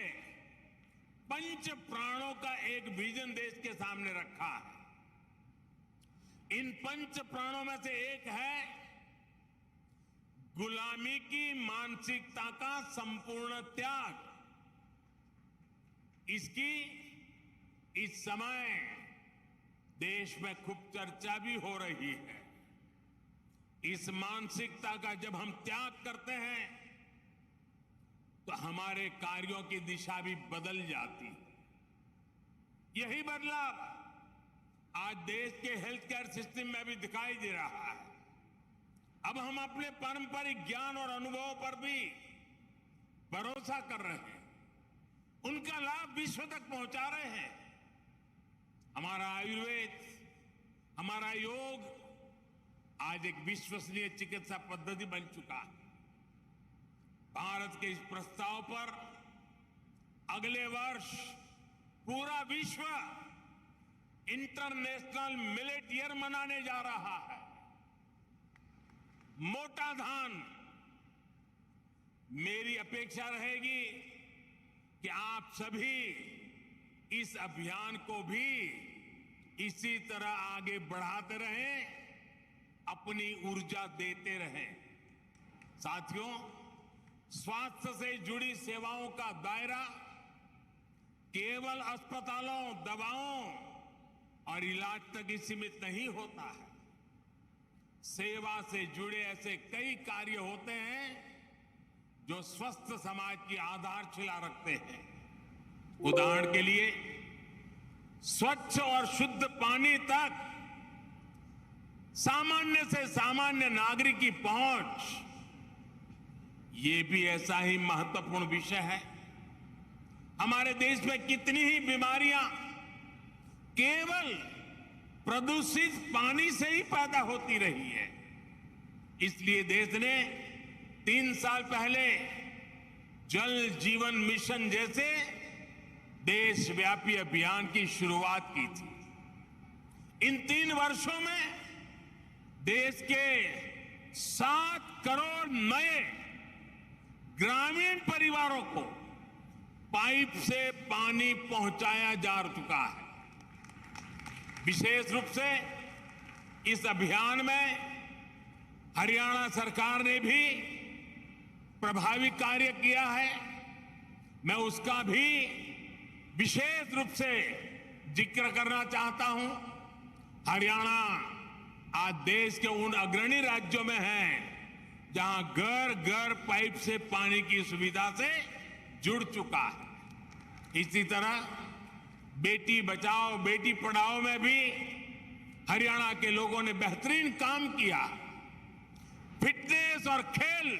पंच प्राणों का एक विजन देश के सामने रखा है। इन पंच प्राणों में से एक है गुलामी की मानसिकता का संपूर्ण त्याग। इसकी इस समय देश में खूब चर्चा भी हो रही है। इस मानसिकता का जब हम त्याग करते हैं तो हमारे कार्यों की दिशा भी बदल जाती है। यही बदलाव आज देश के हेल्थ केयर सिस्टम में भी दिखाई दे रहा है। अब हम अपने पारंपरिक ज्ञान और अनुभव पर भी भरोसा कर रहे हैं, उनका लाभ विश्व तक पहुंचा रहे हैं। हमारा आयुर्वेद, हमारा योग आज एक विश्वसनीय चिकित्सा पद्धति बन चुका है। भारत के इस प्रस्ताव पर अगले वर्ष पूरा विश्व इंटरनेशनल मिलेट ईयर मनाने जा रहा है। मोटा धान, मेरी अपेक्षा रहेगी कि आप सभी इस अभियान को भी इसी तरह आगे बढ़ाते रहें, अपनी ऊर्जा देते रहें। साथियों, स्वास्थ्य से जुड़ी सेवाओं का दायरा केवल अस्पतालों, दवाओं और इलाज तक ही सीमित नहीं होता है। सेवा से जुड़े ऐसे कई कार्य होते हैं जो स्वस्थ समाज की आधारशिला रखते हैं। उदाहरण के लिए स्वच्छ और शुद्ध पानी तक सामान्य से सामान्य नागरिक की पहुंच, ये भी ऐसा ही महत्वपूर्ण विषय है। हमारे देश में कितनी ही बीमारियां केवल प्रदूषित पानी से ही पैदा होती रही है। इसलिए देश ने 3 साल पहले जल जीवन मिशन जैसे देशव्यापी अभियान की शुरुआत की थी। इन 3 वर्षों में देश के 7 करोड़ नए ग्रामीण परिवारों को पाइप से पानी पहुंचाया जा चुका है। विशेष रूप से इस अभियान में हरियाणा सरकार ने भी प्रभावी कार्य किया है। मैं उसका भी विशेष रूप से जिक्र करना चाहता हूं। हरियाणा आज देश के उन अग्रणी राज्यों में है जहां घर घर पाइप से पानी की सुविधा से जुड़ चुका है। इसी तरह बेटी बचाओ बेटी पढ़ाओ में भी हरियाणा के लोगों ने बेहतरीन काम किया। फिटनेस और खेल,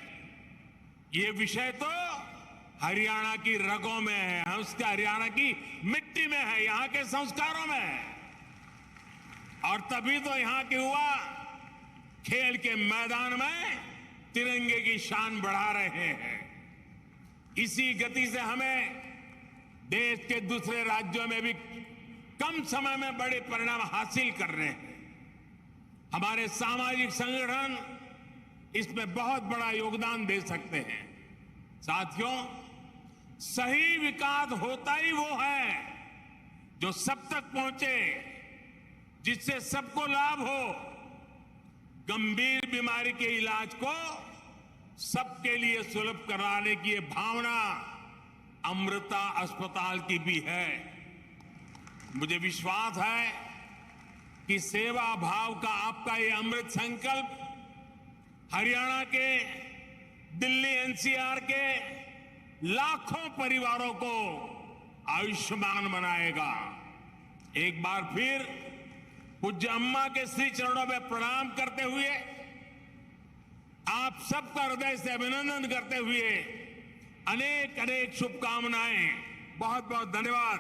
ये विषय तो हरियाणा की रगों में है, उसके हरियाणा की मिट्टी में है, यहां के संस्कारों में है। और तभी तो यहां के युवा खेल के मैदान में तिरंगे की शान बढ़ा रहे हैं। इसी गति से हमें देश के दूसरे राज्यों में भी कम समय में बड़े परिणाम हासिल कर रहे हैं। हमारे सामाजिक संगठन इसमें बहुत बड़ा योगदान दे सकते हैं। साथियों, सही विकास होता ही वो है जो सब तक पहुंचे, जिससे सबको लाभ हो। गंभीर बीमारी के इलाज को सबके लिए सुलभ कराने की ये भावना अमृता अस्पताल की भी है। मुझे विश्वास है कि सेवा भाव का आपका ये अमृत संकल्प हरियाणा के, दिल्ली एनसीआर के लाखों परिवारों को आयुष्मान बनाएगा। एक बार फिर पूज्य अम्मा के श्री चरणों में प्रणाम करते हुए, आप सबका हृदय से अभिनंदन करते हुए अनेक अनेक शुभकामनाएं। बहुत बहुत धन्यवाद।